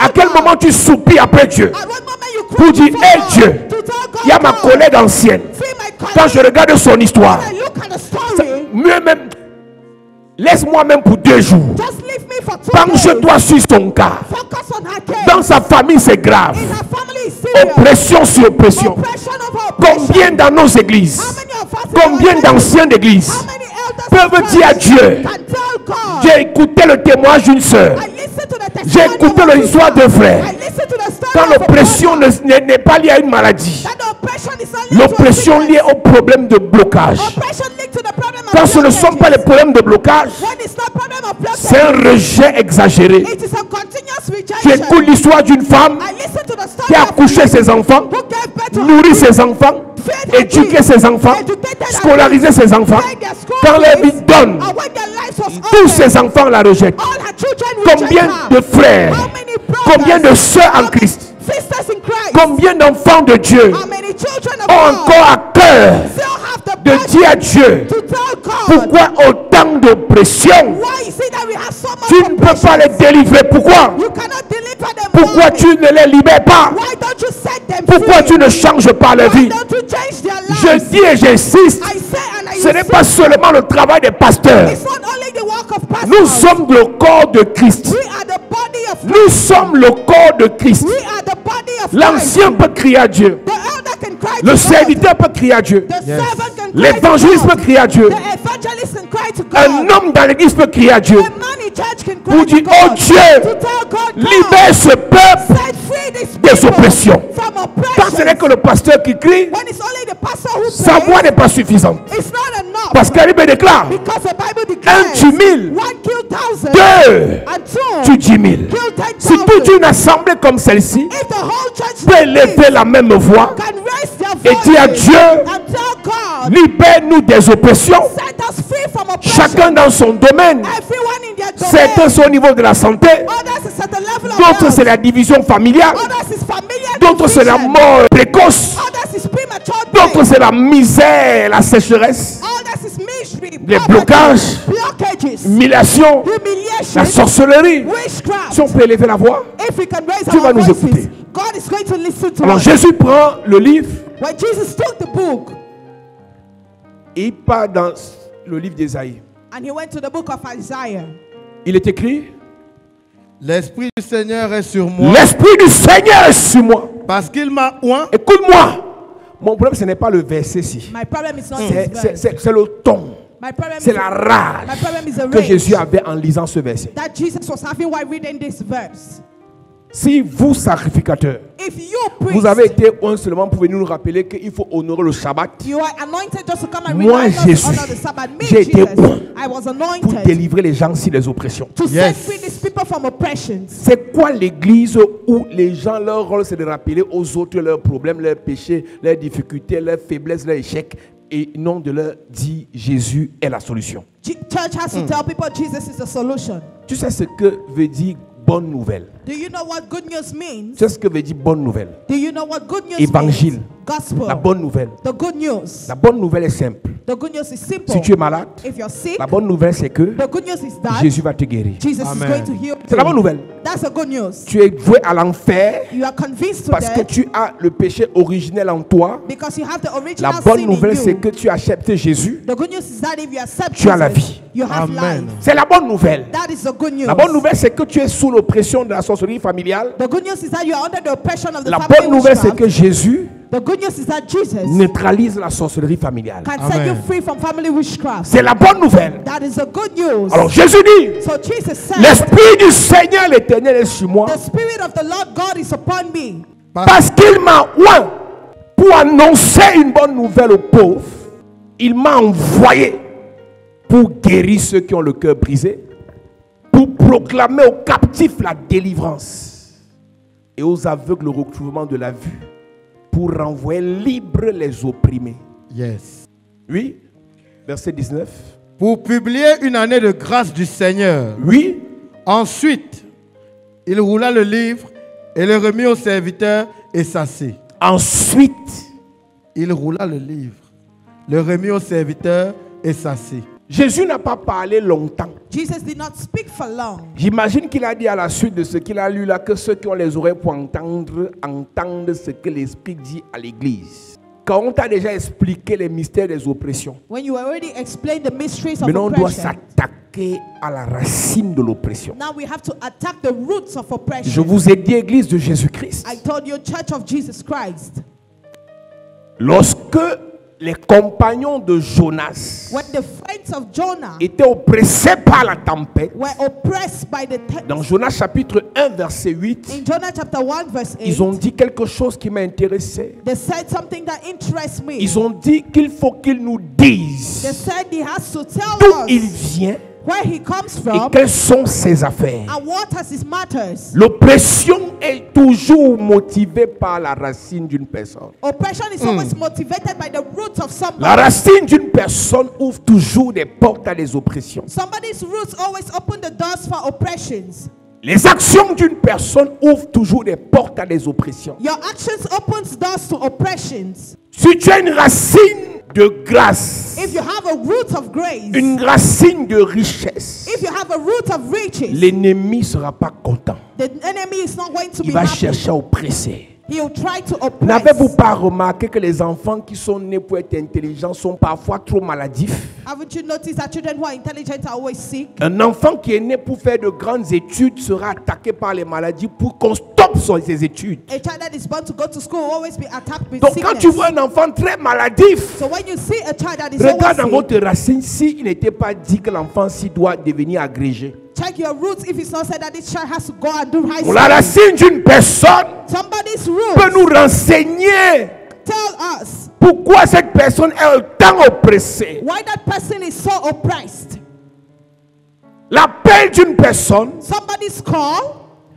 Speaker 2: À quel moment tu soupires après Dieu pour dire, hé Dieu, il y a ma collègue ancienne. Quand je regarde son histoire, mieux même, laisse-moi même pour 2 jours. Penche-toi sur son cas. Dans sa famille, c'est grave. Oppression sur oppression. Combien dans nos églises, combien d'anciens d'église peuvent dire à Dieu, j'ai écouté le témoignage d'une sœur, j'ai écouté l'histoire d'un frère. Quand l'oppression n'est pas liée à une maladie, l'oppression liée au problème de blocage. Quand ce ne sont pas les problèmes de blocage, c'est un rejet exagéré. Tu écoutes l'histoire d'une femme qui a accouché ses enfants, nourri ses enfants, éduqué ses enfants, scolarisé ses enfants. Quand la vie donne, tous ses enfants la rejettent. Combien de frères, combien de sœurs en Christ, combien d'enfants de Dieu ont encore à cœur de dire à Dieu, pourquoi autant d'oppression? Tu ne peux pas les délivrer. Pourquoi? Pourquoi tu ne les libères pas? Pourquoi tu ne changes pas leur vie? Je dis et j'insiste, ce n'est pas seulement le travail des pasteurs. Nous sommes le corps de Christ. Nous sommes le corps de Christ. L'ancien peut crier à Dieu. Le serviteur peut crier à Dieu. L'évangéliste peut crier à Dieu. Un homme dans l'église peut crier à Dieu. Pour dire, oh Dieu, libère ce peuple des oppressions. Quand ce n'est que le pasteur qui crie, sa voix n'est pas suffisante. Parce que la Bible déclare, 1 tue 1000, 2 tue 10 000. Si toute une assemblée comme celle-ci peut lever la même voix et dire à Dieu, libère-nous des oppressions, chacun dans son domaine. Certains sont au niveau de la santé, d'autres c'est la division familiale, d'autres c'est la mort précoce, d'autres c'est la misère, la sécheresse, les blocages, l'humiliation, la sorcellerie. Si on peut élever la voix, Dieu va nous écouter. Alors Jésus prend le livre et il part dans le livre d'Ésaïe. Il est écrit,
Speaker 1: l'Esprit du Seigneur est sur moi.
Speaker 2: L'Esprit du Seigneur est sur moi.
Speaker 1: Parce qu'il m'a oint.
Speaker 2: Écoute-moi. Mon problème, ce n'est pas le verset-ci. C'est le ton. C'est la rage que Jésus avait en lisant ce verset. Si vous, sacrificateurs, vous avez été un seulement pour venir nous rappeler qu'il faut honorer le Shabbat, moi, Jésus, j'ai été oint pour délivrer les gens si les oppressions. C'est quoi l'église où les gens, leur rôle, c'est de rappeler aux autres leurs problèmes, leurs péchés, leurs difficultés, leurs faiblesses, leurs échecs, et non de leur dire Jésus est la solution.
Speaker 3: Church has to tell people Jesus is the solution.
Speaker 2: Tu sais ce que veut dire bonne nouvelle?
Speaker 3: Do you know what good news means?
Speaker 2: Tu sais ce que veut dire bonne nouvelle?
Speaker 3: Do you know what good news
Speaker 2: Évangile.
Speaker 3: means? Gospel.
Speaker 2: La bonne nouvelle.
Speaker 3: The good news.
Speaker 2: La bonne nouvelle est simple.
Speaker 3: The good news is simple.
Speaker 2: Si tu es malade,
Speaker 3: if you're sick,
Speaker 2: la bonne nouvelle c'est que
Speaker 3: the good news is that
Speaker 2: Jésus va te guérir.
Speaker 3: Jesus
Speaker 1: Amen.
Speaker 3: is going to heal you.
Speaker 2: C'est la bonne nouvelle.
Speaker 3: That's a good news.
Speaker 2: Tu es voué à l'enfer
Speaker 3: You are convinced to
Speaker 2: parce que
Speaker 3: death
Speaker 2: tu as le péché originel en toi.
Speaker 3: because you have the original
Speaker 2: La bonne
Speaker 3: sin
Speaker 2: nouvelle
Speaker 3: in
Speaker 2: c'est
Speaker 3: you.
Speaker 2: que tu acceptes Jésus.
Speaker 3: The good news is that if you accept
Speaker 2: Tu as la
Speaker 3: Jesus,
Speaker 2: vie.
Speaker 3: you have
Speaker 1: Amen.
Speaker 3: life.
Speaker 2: C'est la bonne nouvelle.
Speaker 3: That is the good news.
Speaker 2: La bonne nouvelle c'est que tu es sous l'oppression de la sorcellerie familiale.
Speaker 3: The good news is that you are under the oppression of the
Speaker 2: La
Speaker 3: family
Speaker 2: bonne nouvelle c'est
Speaker 3: witchcraft.
Speaker 2: que Jésus
Speaker 3: The good news is that Jesus
Speaker 2: neutralise la sorcellerie familiale.
Speaker 3: can set you
Speaker 1: Amen.
Speaker 3: free from family witchcraft.
Speaker 2: C'est la bonne nouvelle.
Speaker 3: That is the good news.
Speaker 2: Alors Jésus dit,
Speaker 3: So Jesus said,
Speaker 2: l'Esprit du Seigneur l'Éternel est sur moi
Speaker 3: the Spirit of the Lord God is upon me
Speaker 2: parce qu'il m'a oint pour annoncer une bonne nouvelle aux pauvres. Il m'a envoyé pour guérir ceux qui ont le cœur brisé, pour proclamer aux captifs la délivrance et aux aveugles le recouvrement de la vue, pour renvoyer libres les opprimés.
Speaker 1: Yes.
Speaker 2: Oui, verset 19.
Speaker 1: Pour publier une année de grâce du Seigneur.
Speaker 2: Oui,
Speaker 1: Ensuite, il roula le livre et le remit au serviteur et s'assit.
Speaker 2: ensuite,
Speaker 1: Il roula le livre, le remit au serviteur et s'assit.
Speaker 2: Jésus n'a pas parlé longtemps.
Speaker 3: Jesus did not speak for long.
Speaker 2: J'imagine qu'il a dit à la suite de ce qu'il a lu là que ceux qui ont les oreilles pour entendre, entendent ce que l'Esprit dit à l'Église. Quand on t'a déjà expliqué les mystères des oppressions,
Speaker 3: When you already explained the mysteries of
Speaker 2: maintenant on doit
Speaker 3: oppression,
Speaker 2: s'attaquer à la racine de l'oppression.
Speaker 3: now we have to attack the roots of oppression.
Speaker 2: Je vous ai dit, Église de Jésus-Christ,
Speaker 3: I told you, Church of Jesus Christ,
Speaker 2: lorsque les compagnons de Jonas
Speaker 3: when the friends of Jonah
Speaker 2: étaient oppressés par la tempête,
Speaker 3: were oppressed by the
Speaker 2: dans Jonas chapitre 1 verset 8,
Speaker 3: in Jonah chapter 1 verse 8,
Speaker 2: ils ont dit quelque chose qui m'a intéressé.
Speaker 3: they said something that interests me.
Speaker 2: Ils ont dit qu'il faut qu'il nous
Speaker 3: They
Speaker 2: dise
Speaker 3: said he has to tell
Speaker 2: d'où il
Speaker 3: us
Speaker 2: vient
Speaker 3: where he comes
Speaker 2: et
Speaker 3: from
Speaker 2: quelles sont ses affaires.
Speaker 3: and what has his matters.
Speaker 2: L'oppression est toujours motivée par la racine d'une personne.
Speaker 3: Oppression is always motivated by the roots of
Speaker 2: La
Speaker 3: somebody.
Speaker 2: racine d'une personne ouvre toujours des portes à des oppressions.
Speaker 3: Somebody's roots always open the doors for oppressions.
Speaker 2: Les actions d'une personne ouvrent toujours des portes à des oppressions.
Speaker 3: Your actions opens doors to oppressions.
Speaker 2: Si tu as une racine de grâce,
Speaker 3: If you have a root of grace,
Speaker 2: une racine de richesse,
Speaker 3: if you have a root of riches,
Speaker 2: l'ennemi ne sera pas content.
Speaker 3: the enemy is not going to
Speaker 2: Il
Speaker 3: be
Speaker 2: va
Speaker 3: happy.
Speaker 2: chercher à oppresser.
Speaker 3: He will try to
Speaker 2: N'avez-vous
Speaker 3: oppress.
Speaker 2: pas remarqué que les enfants qui sont nés pour être intelligents sont parfois trop maladifs?
Speaker 3: Haven't you noticed that children who are intelligent are always sick?
Speaker 2: Un enfant qui est né pour faire de grandes études sera attaqué par les maladies pour qu'on stoppe ses études.
Speaker 3: A child that is born to go to school will always be attacked with
Speaker 2: Donc
Speaker 3: sickness.
Speaker 2: quand tu vois un enfant très maladif,
Speaker 3: So when you see a child that is
Speaker 2: regarde dans
Speaker 3: always sick,
Speaker 2: votre racine s'il n'était pas dit que l'enfant-ci doit devenir agrégé.
Speaker 3: check your roots if it's not said that this child has to go and do high
Speaker 2: La
Speaker 3: school.
Speaker 2: racine d'une personne
Speaker 3: Somebody's
Speaker 2: peut
Speaker 3: roots
Speaker 2: nous renseigner
Speaker 3: tell us
Speaker 2: pourquoi cette personne est autant oppressée.
Speaker 3: why that person is so oppressed.
Speaker 2: L'appel d'une personne,
Speaker 3: Somebody's call,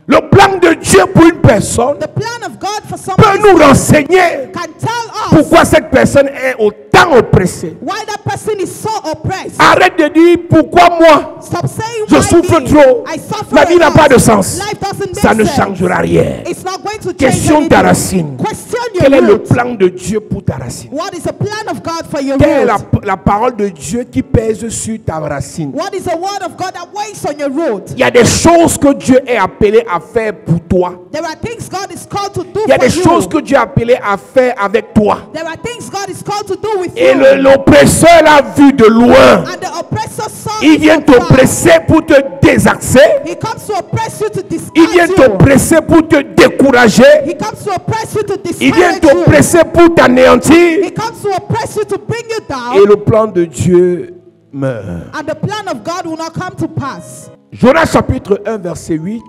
Speaker 2: le plan de Dieu pour une personne
Speaker 3: the plan of God for
Speaker 2: peut
Speaker 3: somebody
Speaker 2: nous renseigner
Speaker 3: can tell us
Speaker 2: pourquoi cette personne est autant oppressée.
Speaker 3: why that person is so oppressed.
Speaker 2: Arrête de dire pourquoi moi
Speaker 3: Stop saying
Speaker 2: je
Speaker 3: why
Speaker 2: souffre
Speaker 3: me?
Speaker 2: trop.
Speaker 3: I suffer
Speaker 2: Ma vie
Speaker 3: a
Speaker 2: n'a
Speaker 3: lot.
Speaker 2: pas de sens.
Speaker 3: Life doesn't
Speaker 2: Ça
Speaker 3: make
Speaker 2: ne
Speaker 3: sense.
Speaker 2: changera rien.
Speaker 3: It's not going to change
Speaker 2: Question ta
Speaker 3: anything.
Speaker 2: racine.
Speaker 3: Question your
Speaker 2: Quel est le
Speaker 3: root.
Speaker 2: plan de Dieu pour ta racine?
Speaker 3: What is the plan of God for your
Speaker 2: Quelle est
Speaker 3: root?
Speaker 2: la parole de Dieu qui pèse sur ta racine?
Speaker 3: What is the word of God that weighs on your root?
Speaker 2: Il y a des choses que Dieu est appelé à faire pour toi.
Speaker 3: There are things God is called to do
Speaker 2: Il y a
Speaker 3: for
Speaker 2: des
Speaker 3: you.
Speaker 2: choses que Dieu est appelé à faire avec toi.
Speaker 3: There are things God is called to do with
Speaker 2: Et
Speaker 3: you.
Speaker 2: l'oppresseur l'a vu de loin.
Speaker 3: And the oppressor saw
Speaker 2: Il
Speaker 3: it
Speaker 2: vient
Speaker 3: from far.
Speaker 2: t'oppresser pour te désaxer.
Speaker 3: He comes to oppress you to
Speaker 2: Il vient
Speaker 3: discourage you.
Speaker 2: t'oppresser pour te décourager.
Speaker 3: He comes to oppress you to
Speaker 2: Il vient
Speaker 3: discourage you.
Speaker 2: t'oppresser pour t'anéantir.
Speaker 3: He comes to oppress you to bring you
Speaker 2: Et
Speaker 3: down.
Speaker 2: le plan de Dieu meurt.
Speaker 3: And the plan of God will not come to pass.
Speaker 2: Jonas chapitre 1 verset 8.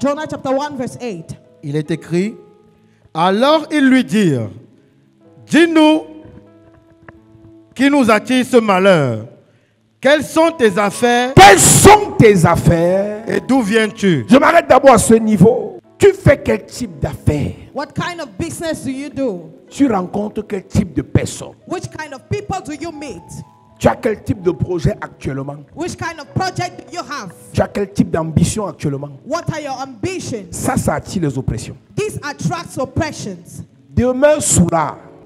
Speaker 3: Jonah chapter 1 verse 8.
Speaker 1: Il est écrit, alors ils lui dirent, dis-nous qui nous attire ce malheur. Quelles sont tes affaires
Speaker 2: Quelles sont tes affaires?
Speaker 1: et d'où viens-tu?
Speaker 2: Je m'arrête d'abord à ce niveau. Tu fais quel type d'affaires?
Speaker 3: What kind of business do you do?
Speaker 2: Tu rencontres quel type de personnes?
Speaker 3: Which kind of people do you meet?
Speaker 2: Tu as quel type de projet actuellement?
Speaker 3: Which kind of project do you have?
Speaker 2: Tu as quel type d'ambition actuellement?
Speaker 3: What are your ambitions?
Speaker 2: Ça attire les oppressions.
Speaker 3: This attracts oppressions.
Speaker 2: Demeure sourd,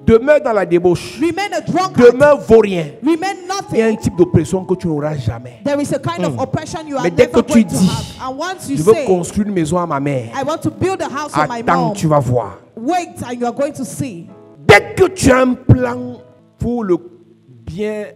Speaker 2: demeure dans la débauche,
Speaker 3: Remain a drunkard.
Speaker 2: demeure vaurien.
Speaker 3: Remain
Speaker 2: Il y a un
Speaker 3: nothing.
Speaker 2: type d'oppression que tu n'auras jamais.
Speaker 3: There is a kind of oppression you are
Speaker 2: Mais dès
Speaker 3: never
Speaker 2: que tu
Speaker 3: going to
Speaker 2: dis,
Speaker 3: have. And once you
Speaker 2: Je veux
Speaker 3: say,
Speaker 2: construire une maison à ma mère.
Speaker 3: I want to build a house for my
Speaker 2: Attends,
Speaker 3: mom,
Speaker 2: tu vas voir.
Speaker 3: wait and you are going to see.
Speaker 2: Dès que tu as un plan pour le bien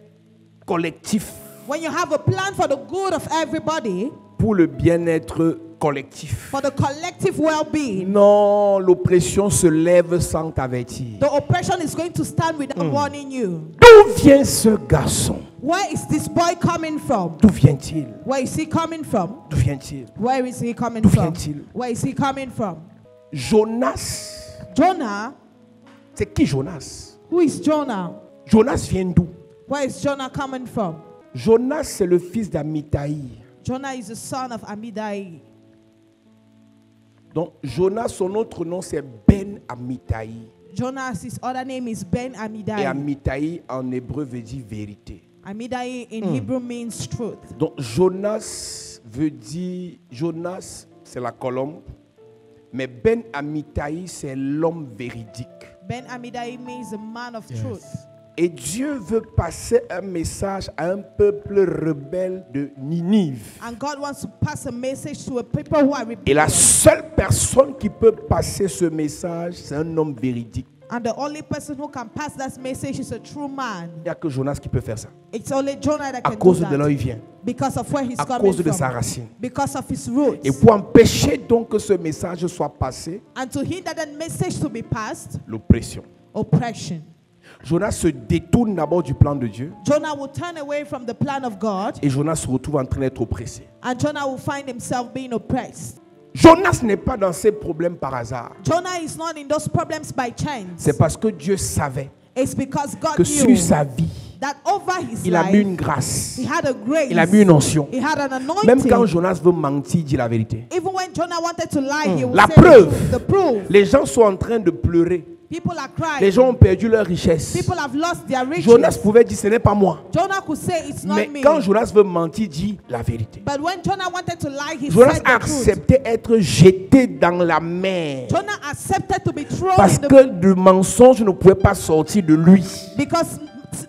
Speaker 2: collectif,
Speaker 3: When you have a plan for the good of everybody,
Speaker 2: pour le bien-être collectif,
Speaker 3: for the collective well-being,
Speaker 2: non, l'oppression se lève sans t'avertir.
Speaker 3: the oppression is going to stand without warning you.
Speaker 2: D'où vient ce garçon?
Speaker 3: Where is this boy coming from?
Speaker 2: D'où vient-il?
Speaker 3: Where is he coming from?
Speaker 2: D'où vient-il?
Speaker 3: Where is he coming
Speaker 2: D'où
Speaker 3: from?
Speaker 2: vient-il?
Speaker 3: Where is he coming from?
Speaker 2: Jonas,
Speaker 3: Jonah.
Speaker 2: c'est qui Jonas?
Speaker 3: Who is Jonah?
Speaker 2: Jonas vient d'où?
Speaker 3: Where is Jonah coming from?
Speaker 2: Jonas, c'est le fils d'Amitai.
Speaker 3: Jonah is the son of Amidai.
Speaker 2: Donc, Jonas, son autre nom, c'est Ben Amitai.
Speaker 3: Jonas, his other name is Ben
Speaker 2: Et
Speaker 3: Amidai.
Speaker 2: Amitai, en hébreu, veut dire vérité.
Speaker 3: Amidai in Hebrew means truth.
Speaker 2: Donc, Jonas veut dire, Jonas, c'est la colombe. Mais Ben Amitai, c'est l'homme véridique.
Speaker 3: Ben Amidai means a man of truth.
Speaker 2: Et Dieu veut passer un message à un peuple rebelle de Ninive.
Speaker 3: And God wants to pass a message to a people who are
Speaker 2: Et la
Speaker 3: rebellious.
Speaker 2: seule personne qui peut passer ce message, c'est un homme véridique.
Speaker 3: And the only person who can pass that message is a true man.
Speaker 2: Il n'y a que Jonas qui peut faire ça.
Speaker 3: It's only Jonah that
Speaker 2: À
Speaker 3: can
Speaker 2: cause
Speaker 3: do
Speaker 2: de là où il
Speaker 3: that.
Speaker 2: vient.
Speaker 3: Because of where he's
Speaker 2: À
Speaker 3: coming
Speaker 2: cause de sa
Speaker 3: from.
Speaker 2: racine.
Speaker 3: Because of his roots.
Speaker 2: Et pour empêcher donc que ce message soit passé,
Speaker 3: And to hinder that message to be passed,
Speaker 2: l'oppression.
Speaker 3: oppression.
Speaker 2: Jonas se détourne d'abord du plan de Dieu.
Speaker 3: Jonah will turn away from the plan of God.
Speaker 2: Et Jonas se retrouve en train d'être oppressé.
Speaker 3: And Jonah will find himself being oppressed.
Speaker 2: Jonas n'est pas dans ces problèmes par hasard.
Speaker 3: Jonah is not in those problems by chance.
Speaker 2: C'est parce que Dieu savait
Speaker 3: It's because God
Speaker 2: que
Speaker 3: knew
Speaker 2: sur sa vie,
Speaker 3: that over his
Speaker 2: il a mis
Speaker 3: life,
Speaker 2: une grâce.
Speaker 3: he had a grace.
Speaker 2: Il a mis une onction.
Speaker 3: He had an anointing.
Speaker 2: Même quand Jonas veut mentir, il dit la vérité.
Speaker 3: Even when Jonah wanted to lie, he would
Speaker 2: La
Speaker 3: say
Speaker 2: preuve.
Speaker 3: the proof.
Speaker 2: Les gens sont en train de pleurer.
Speaker 3: People are crying.
Speaker 2: Les gens ont perdu leur richesse.
Speaker 3: People have lost their riches.
Speaker 2: Jonas pouvait dire ce n'est pas moi.
Speaker 3: Jonah could say it's not
Speaker 2: Mais
Speaker 3: me.
Speaker 2: quand Jonas veut mentir, il dit la vérité.
Speaker 3: But when Jonah wanted to lie, he
Speaker 2: Jonas
Speaker 3: said
Speaker 2: a
Speaker 3: the truth.
Speaker 2: accepté être jeté dans la mer.
Speaker 3: Jonah accepted to be thrown
Speaker 2: Parce
Speaker 3: in the
Speaker 2: que le mensonge ne pouvait pas sortir de lui.
Speaker 3: because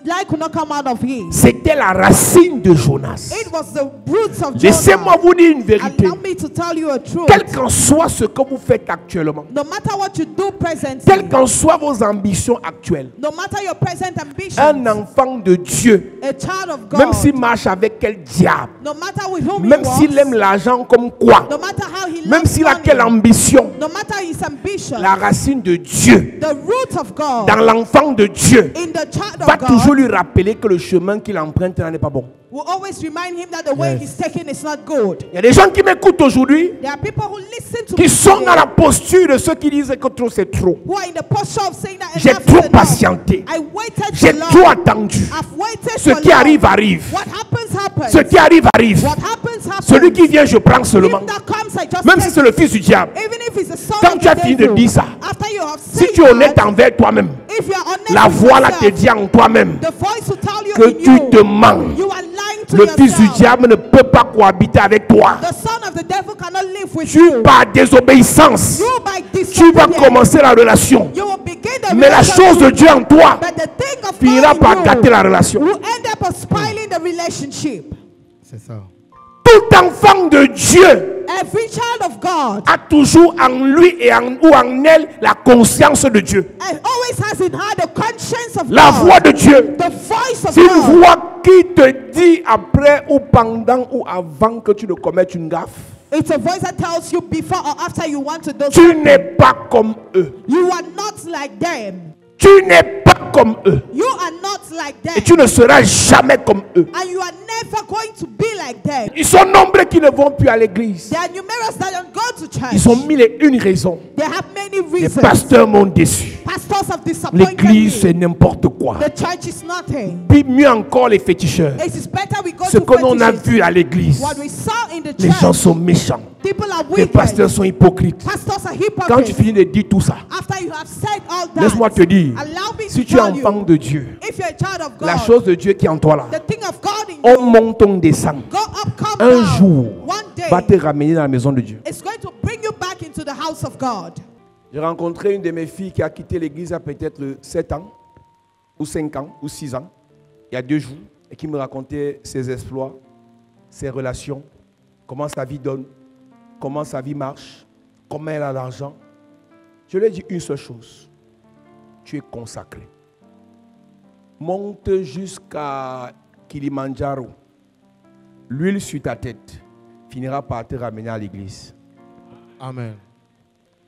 Speaker 3: lie could not come out of him.
Speaker 2: C'était la racine de Jonas.
Speaker 3: It was the roots of
Speaker 2: Laissez-moi
Speaker 3: Jonah.
Speaker 2: vous dire une vérité.
Speaker 3: Allow me to tell you a truth.
Speaker 2: Quel qu'en soit ce que vous faites actuellement,
Speaker 3: No matter what you do presently,
Speaker 2: quelles qu'en soient vos ambitions actuelles,
Speaker 3: no matter your present ambitions,
Speaker 2: un enfant de Dieu,
Speaker 3: a child of God,
Speaker 2: même s'il marche avec quel diable,
Speaker 3: no matter with whom
Speaker 2: même
Speaker 3: he
Speaker 2: s'il
Speaker 3: walks,
Speaker 2: aime l'argent comme quoi,
Speaker 3: no matter how he
Speaker 2: même
Speaker 3: loves
Speaker 2: s'il a
Speaker 3: money,
Speaker 2: quelle ambition,
Speaker 3: no matter his ambition,
Speaker 2: la racine de Dieu,
Speaker 3: the root of God
Speaker 2: dans l'enfant de Dieu,
Speaker 3: in the child
Speaker 2: va
Speaker 3: of God
Speaker 2: toujours lui rappeler que le chemin qu'il emprunte n'est pas bon.
Speaker 3: will always remind him that the way he's taking is not good.
Speaker 2: Il y a des gens qui m'écoutent aujourd'hui,
Speaker 3: There are people who listen to
Speaker 2: qui
Speaker 3: me
Speaker 2: sont
Speaker 3: today,
Speaker 2: dans la posture de ceux qui disent que trop c'est trop.
Speaker 3: who are in the posture of saying that
Speaker 2: J'ai
Speaker 3: enough
Speaker 2: trop
Speaker 3: is enough.
Speaker 2: patienté.
Speaker 3: I waited
Speaker 2: J'ai
Speaker 3: too
Speaker 2: trop
Speaker 3: long.
Speaker 2: attendu.
Speaker 3: I've waited
Speaker 2: Ce
Speaker 3: for
Speaker 2: qui
Speaker 3: long.
Speaker 2: arrive, arrive.
Speaker 3: What happens, happens.
Speaker 2: Ce qui arrive, arrive.
Speaker 3: What happens, happens.
Speaker 2: Celui qui vient, je prends seulement.
Speaker 3: Him that comes, I just
Speaker 2: Même si
Speaker 3: take
Speaker 2: c'est le fils du diable.
Speaker 3: Even if it's a son
Speaker 2: Quand
Speaker 3: of
Speaker 2: tu as
Speaker 3: the
Speaker 2: fini de
Speaker 3: devil,
Speaker 2: dire ça,
Speaker 3: after you have
Speaker 2: si
Speaker 3: said
Speaker 2: tu es honnête
Speaker 3: that,
Speaker 2: envers toi-même,
Speaker 3: if you are honest
Speaker 2: la
Speaker 3: with
Speaker 2: voix là
Speaker 3: yourself,
Speaker 2: te dit en toi-même
Speaker 3: the voice will tell you
Speaker 2: que
Speaker 3: in
Speaker 2: tu
Speaker 3: you,
Speaker 2: te mens.
Speaker 3: you are lying to
Speaker 2: Le
Speaker 3: yourself.
Speaker 2: fils du diable ne peut pas cohabiter avec toi.
Speaker 3: The son of the devil cannot live with
Speaker 2: Tu,
Speaker 3: you.
Speaker 2: par désobéissance,
Speaker 3: You by
Speaker 2: tu vas
Speaker 3: disobedience,
Speaker 2: commencer la relation.
Speaker 3: you will begin the
Speaker 2: Mais la chose de
Speaker 3: relationship,
Speaker 2: Dieu en toi
Speaker 3: but the thing of
Speaker 2: finira
Speaker 3: God
Speaker 2: par
Speaker 3: in
Speaker 2: gâter
Speaker 3: you
Speaker 2: la relation.
Speaker 3: will end up spoiling the relationship.
Speaker 1: C'est ça.
Speaker 2: Tout enfant de Dieu
Speaker 3: Every child of God
Speaker 2: a toujours en lui et ou en elle la conscience de Dieu.
Speaker 3: always has in her the conscience of
Speaker 2: La
Speaker 3: God,
Speaker 2: voix de Dieu.
Speaker 3: the voice of
Speaker 2: C'est une
Speaker 3: God.
Speaker 2: voix qui te dit après ou pendant ou avant que tu ne commettes une gaffe.
Speaker 3: It's a voice that tells you before or after you want to do
Speaker 2: Tu
Speaker 3: something.
Speaker 2: n'es pas comme eux.
Speaker 3: You are not like them.
Speaker 2: Tu n'es pas comme eux.
Speaker 3: You are not like them.
Speaker 2: Et tu ne seras jamais comme eux.
Speaker 3: And you are never going to be like them.
Speaker 2: Ils sont nombreux qui ne vont plus à l'église.
Speaker 3: There are numerous that don't go to church.
Speaker 2: Ils ont mille et une raisons.
Speaker 3: They have many
Speaker 2: Les
Speaker 3: reasons.
Speaker 2: pasteurs m'ont déçu.
Speaker 3: Pastors have disappointed
Speaker 2: L'église, c'est
Speaker 3: me.
Speaker 2: n'importe quoi.
Speaker 3: The church is nothing.
Speaker 2: Puis mieux encore, les féticheurs.
Speaker 3: It is better we go
Speaker 2: Ce
Speaker 3: to
Speaker 2: que l'on a
Speaker 3: fetishes.
Speaker 2: vu à l'église,
Speaker 3: What we saw in the
Speaker 2: les gens
Speaker 3: church,
Speaker 2: sont méchants.
Speaker 3: people are
Speaker 2: Les
Speaker 3: wicked.
Speaker 2: pasteurs sont hypocrites.
Speaker 3: Pastors are
Speaker 2: Quand tu
Speaker 3: hypocrites.
Speaker 2: finis de dire tout ça,
Speaker 3: After you have said all that,
Speaker 2: laisse-moi te dire,
Speaker 3: allow me
Speaker 2: si
Speaker 3: to
Speaker 2: tu es
Speaker 3: tell
Speaker 2: enfant
Speaker 3: you,
Speaker 2: de Dieu,
Speaker 3: if you're a child of God,
Speaker 2: la chose de Dieu qui est en toi là,
Speaker 3: the thing of God in
Speaker 2: on
Speaker 3: you,
Speaker 2: monte, on descend,
Speaker 3: go up, come
Speaker 2: un
Speaker 3: down.
Speaker 2: jour
Speaker 3: One day,
Speaker 2: va te ramener dans la maison de Dieu.
Speaker 3: it's going to bring you back into the house of God.
Speaker 2: J'ai rencontré une de mes filles qui a quitté l'église à peut-être 7 ans, ou 5 ans, ou 6 ans, il y a 2 jours, et qui me racontait ses exploits, ses relations, comment sa vie donne, comment sa vie marche, comment elle a l'argent. Je lui ai dit une seule chose, tu es consacré. Monte jusqu'à Kilimandjaro, l'huile sur ta tête finira par te ramener à l'église.
Speaker 1: Amen.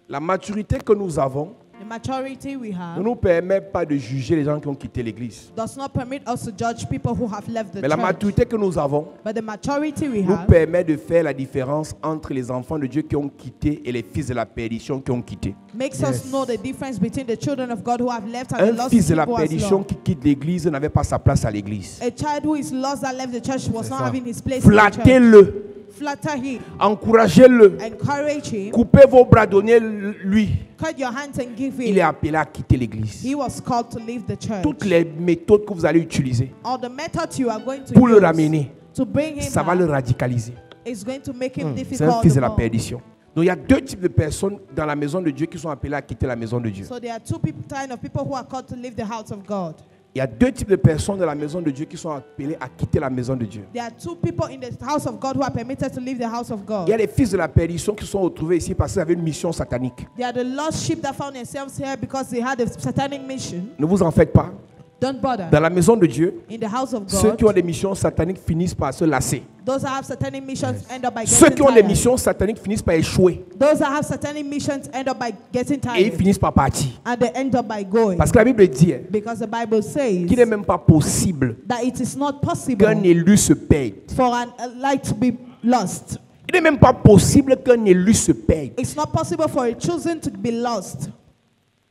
Speaker 2: La maturité que nous avons
Speaker 3: The maturity we
Speaker 2: ne
Speaker 3: have
Speaker 2: nous permet pas de juger les gens qui ont quitté l'église.
Speaker 3: does not permit us to judge people who have left the
Speaker 2: Mais la
Speaker 3: church.
Speaker 2: maturité que nous avons
Speaker 3: But the maturity we
Speaker 2: nous
Speaker 3: have
Speaker 2: permet de faire la différence entre les enfants de Dieu qui ont quitté et les fils de la perdition qui ont quitté.
Speaker 3: makes
Speaker 1: Yes.
Speaker 3: us know the difference between the children of God who have left and the
Speaker 2: Un
Speaker 3: lost
Speaker 2: fils de la
Speaker 3: people as
Speaker 2: perdition
Speaker 3: well.
Speaker 2: qui quitte l'église n'avait pas sa place à l'église.
Speaker 3: A child who is lost that left the church was
Speaker 1: C'est
Speaker 3: not
Speaker 1: ça.
Speaker 3: having his place in the church.
Speaker 2: Flattez-le,
Speaker 3: Flatter him,
Speaker 2: encouragez-le,
Speaker 3: encourage him,
Speaker 2: coupez vos bras, donnez-lui.
Speaker 3: cut your hands and give
Speaker 2: Il est
Speaker 3: him.
Speaker 2: appelé à quitter l'église.
Speaker 3: He was called to leave the church.
Speaker 2: Toutes les méthodes que vous allez utiliser
Speaker 3: All the methods you are going to
Speaker 2: pour le
Speaker 3: use
Speaker 2: ramener,
Speaker 3: to bring him
Speaker 2: ça va le
Speaker 3: back
Speaker 2: radicaliser.
Speaker 3: is going to make him
Speaker 2: C'est un
Speaker 3: difficult.
Speaker 2: fils de
Speaker 3: to
Speaker 2: la
Speaker 3: go.
Speaker 2: perdition. Donc il y a 2 types de personnes dans la maison de Dieu qui sont appelées à quitter la maison de Dieu.
Speaker 3: So there are two kind of people who are called to leave the house of God.
Speaker 2: Il y a deux types de personnes dans la maison de Dieu qui sont appelées à quitter la maison de Dieu.
Speaker 3: There are two people in the house of God who are permitted to leave the house of God.
Speaker 2: Il y a les fils de la perdition qui sont retrouvés ici parce qu'ils avaient une mission satanique.
Speaker 3: They are the lost sheep that found themselves here because they had a satanic mission.
Speaker 2: Ne vous en faites pas.
Speaker 3: Don't bother.
Speaker 2: Dans la maison de Dieu,
Speaker 3: In the house of
Speaker 2: ceux qui
Speaker 3: God,
Speaker 2: ont des missions sataniques finissent par se lasser.
Speaker 3: those that have satanic missions end up by
Speaker 2: Ceux
Speaker 3: getting
Speaker 2: qui ont des
Speaker 3: tired.
Speaker 2: missions sataniques finissent par échouer.
Speaker 3: Those that have satanic missions end up by getting
Speaker 2: Et ils
Speaker 3: tired.
Speaker 2: finissent par partir.
Speaker 3: And they end up by going.
Speaker 2: Parce que la Bible dit
Speaker 3: Because the Bible says
Speaker 2: qu'il n'est même pas possible
Speaker 3: that it is not
Speaker 2: qu'un
Speaker 3: possible
Speaker 2: élu se perde.
Speaker 3: for a light to be lost.
Speaker 2: Il n'est même pas possible qu'un élu se perde.
Speaker 3: It's not possible for a chosen to be lost.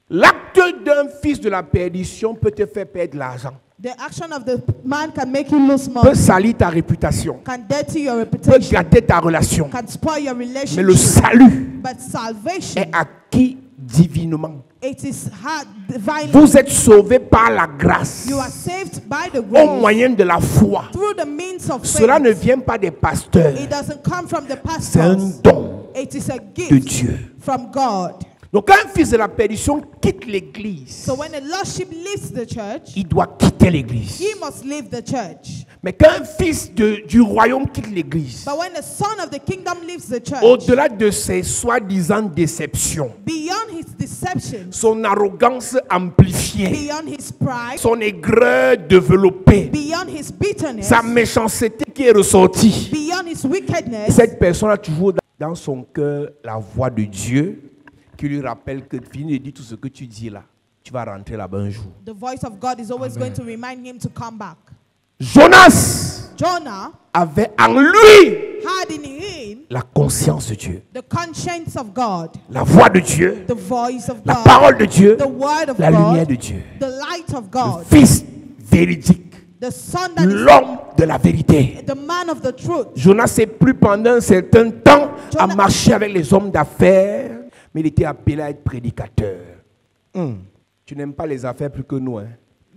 Speaker 2: L'acte d'un fils de la perdition peut te faire perdre l'argent,
Speaker 3: The action of the man can make you lose
Speaker 2: peut
Speaker 3: money,
Speaker 2: salir ta réputation,
Speaker 3: can dirty your
Speaker 2: peut
Speaker 3: reputation,
Speaker 2: gâter ta relation.
Speaker 3: can spoil your
Speaker 2: Mais le
Speaker 3: relationship.
Speaker 2: salut
Speaker 3: But salvation,
Speaker 2: est acquis divinement.
Speaker 3: it is hard, divinely.
Speaker 2: Vous êtes sauvés par la grâce,
Speaker 3: You are saved by the
Speaker 2: au
Speaker 3: grace
Speaker 2: moyen de la foi.
Speaker 3: through the means of
Speaker 2: Cela ne
Speaker 3: faith.
Speaker 2: vient pas des pasteurs,
Speaker 3: It doesn't come from the
Speaker 2: c'est un
Speaker 3: pastors.
Speaker 2: don
Speaker 3: It is a
Speaker 2: de
Speaker 3: gift
Speaker 2: Dieu.
Speaker 3: from God.
Speaker 2: Donc quand un fils de la perdition quitte l'église,
Speaker 3: So when a lost sheep leaves the church,
Speaker 2: il doit quitter l'église.
Speaker 3: he must leave the church.
Speaker 2: Mais quand un fils du royaume quitte l'église,
Speaker 3: But when the son of the kingdom leaves the church,
Speaker 2: au-delà de ses soi-disant déceptions,
Speaker 3: beyond his deception,
Speaker 2: son arrogance amplifiée,
Speaker 3: beyond his pride,
Speaker 2: son aigreur développée,
Speaker 3: beyond his bitterness,
Speaker 2: sa méchanceté qui est ressortie,
Speaker 3: beyond his wickedness,
Speaker 2: cette personne a toujours dans son cœur la voix de Dieu qui lui rappelle que fini de dire tout ce que tu dis là, tu vas rentrer là-bas un jour.
Speaker 3: the voice of God is always going to remind him to come back.
Speaker 2: Jonas
Speaker 3: Jonah
Speaker 2: avait en lui
Speaker 3: had in him
Speaker 2: la conscience de Dieu,
Speaker 3: the conscience of God,
Speaker 2: la voix de Dieu,
Speaker 3: the voice of
Speaker 2: la
Speaker 3: God,
Speaker 2: parole de Dieu,
Speaker 3: the word of
Speaker 2: la lumière
Speaker 3: God,
Speaker 2: de Dieu,
Speaker 3: the light of
Speaker 2: le
Speaker 3: God,
Speaker 2: Fils véridique,
Speaker 3: the son that is
Speaker 2: l'homme de la vérité.
Speaker 3: the man of the truth.
Speaker 2: Jonas s'est plu pendant un certain temps à
Speaker 3: Jonas-
Speaker 2: marcher avec les hommes d'affaires, mais il était appelé à être prédicateur. Tu n'aimes pas les affaires plus que nous, hein?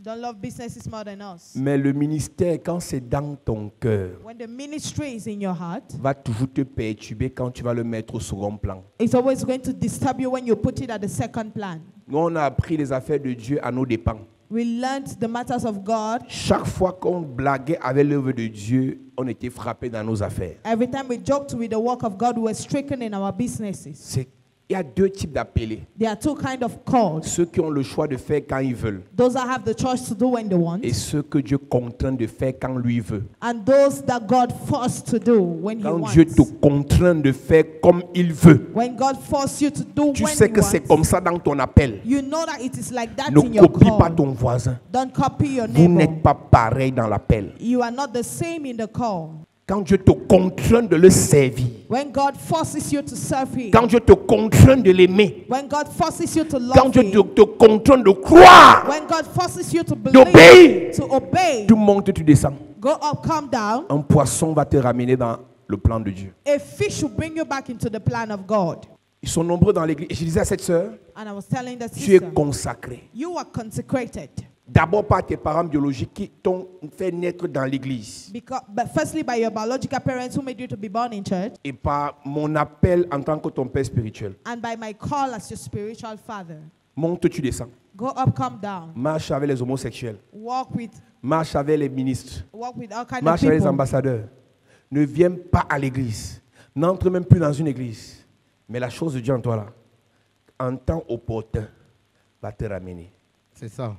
Speaker 3: Don't love businesses more than us.
Speaker 2: Mais le ministère, quand c'est dans ton cœur,
Speaker 3: When the ministry is in your heart,
Speaker 2: va toujours te perturber quand tu vas le mettre au second plan.
Speaker 3: it's always going to disturb you when you put it at the second plan.
Speaker 2: Nous, on a appris les affaires de Dieu à nos dépens.
Speaker 3: We learned the matters of God.
Speaker 2: Chaque fois qu'on blaguait avec l'œuvre de Dieu, on était frappé dans nos affaires.
Speaker 3: Every time we joked with the work of God, we were stricken in our businesses.
Speaker 2: Il y a deux types d'appelés.
Speaker 3: There are two kinds of calls.
Speaker 2: Ceux qui ont le choix de faire quand ils veulent
Speaker 3: Those that have the choice to do when they want,
Speaker 2: et ceux que Dieu contraint de faire quand lui veut.
Speaker 3: and those that God forced to do when He
Speaker 2: Quand
Speaker 3: wants.
Speaker 2: Dieu te contraint de faire comme il veut,
Speaker 3: When God forces you to do
Speaker 2: tu
Speaker 3: when
Speaker 2: sais
Speaker 3: He
Speaker 2: que c'est
Speaker 3: wants,
Speaker 2: comme ça dans ton appel.
Speaker 3: you know that it is like that
Speaker 2: Ne
Speaker 3: in your
Speaker 2: copie pas
Speaker 3: call.
Speaker 2: ton voisin.
Speaker 3: Don't copy your
Speaker 2: Vous
Speaker 3: neighbor.
Speaker 2: n'êtes pas pareil dans l'appel.
Speaker 3: You are not the same in the call.
Speaker 2: Quand Dieu te contraint de le servir,
Speaker 3: When God forces you to serve Him,
Speaker 2: quand Dieu te contraint de l'aimer,
Speaker 3: when God forces you to
Speaker 2: quand
Speaker 3: love
Speaker 2: Dieu
Speaker 3: Him,
Speaker 2: te contraint de croire,
Speaker 3: when God forces you to
Speaker 2: d'obéir,
Speaker 3: believe, to obey,
Speaker 2: tu montes, tu descends.
Speaker 3: go up, come down,
Speaker 2: Un poisson va te ramener dans le plan de Dieu.
Speaker 3: a fish will bring you back into the plan of God.
Speaker 2: Ils sont nombreux dans l'église. Et je disais à cette sœur,
Speaker 3: And I was telling the
Speaker 2: tu es
Speaker 3: sister,
Speaker 2: consacré.
Speaker 3: you are consecrated.
Speaker 2: D'abord par tes parents biologiques qui t'ont fait naître dans l'église.
Speaker 3: But firstly, by your biological parents who made you to be born in church,
Speaker 2: Et par mon appel en tant que ton père spirituel.
Speaker 3: and by my call as your spiritual father.
Speaker 2: Monte, tu descends.
Speaker 3: Go up, come down.
Speaker 2: Marche avec les homosexuels.
Speaker 3: Walk with
Speaker 2: Marche avec les ministres.
Speaker 3: all kinds of
Speaker 2: Marche avec les
Speaker 3: people.
Speaker 2: ambassadeurs. Ne viens pas à l'église. N'entre même plus dans une église. Mais la chose de Dieu en toi là, en temps opportun, va te ramener.
Speaker 1: C'est ça.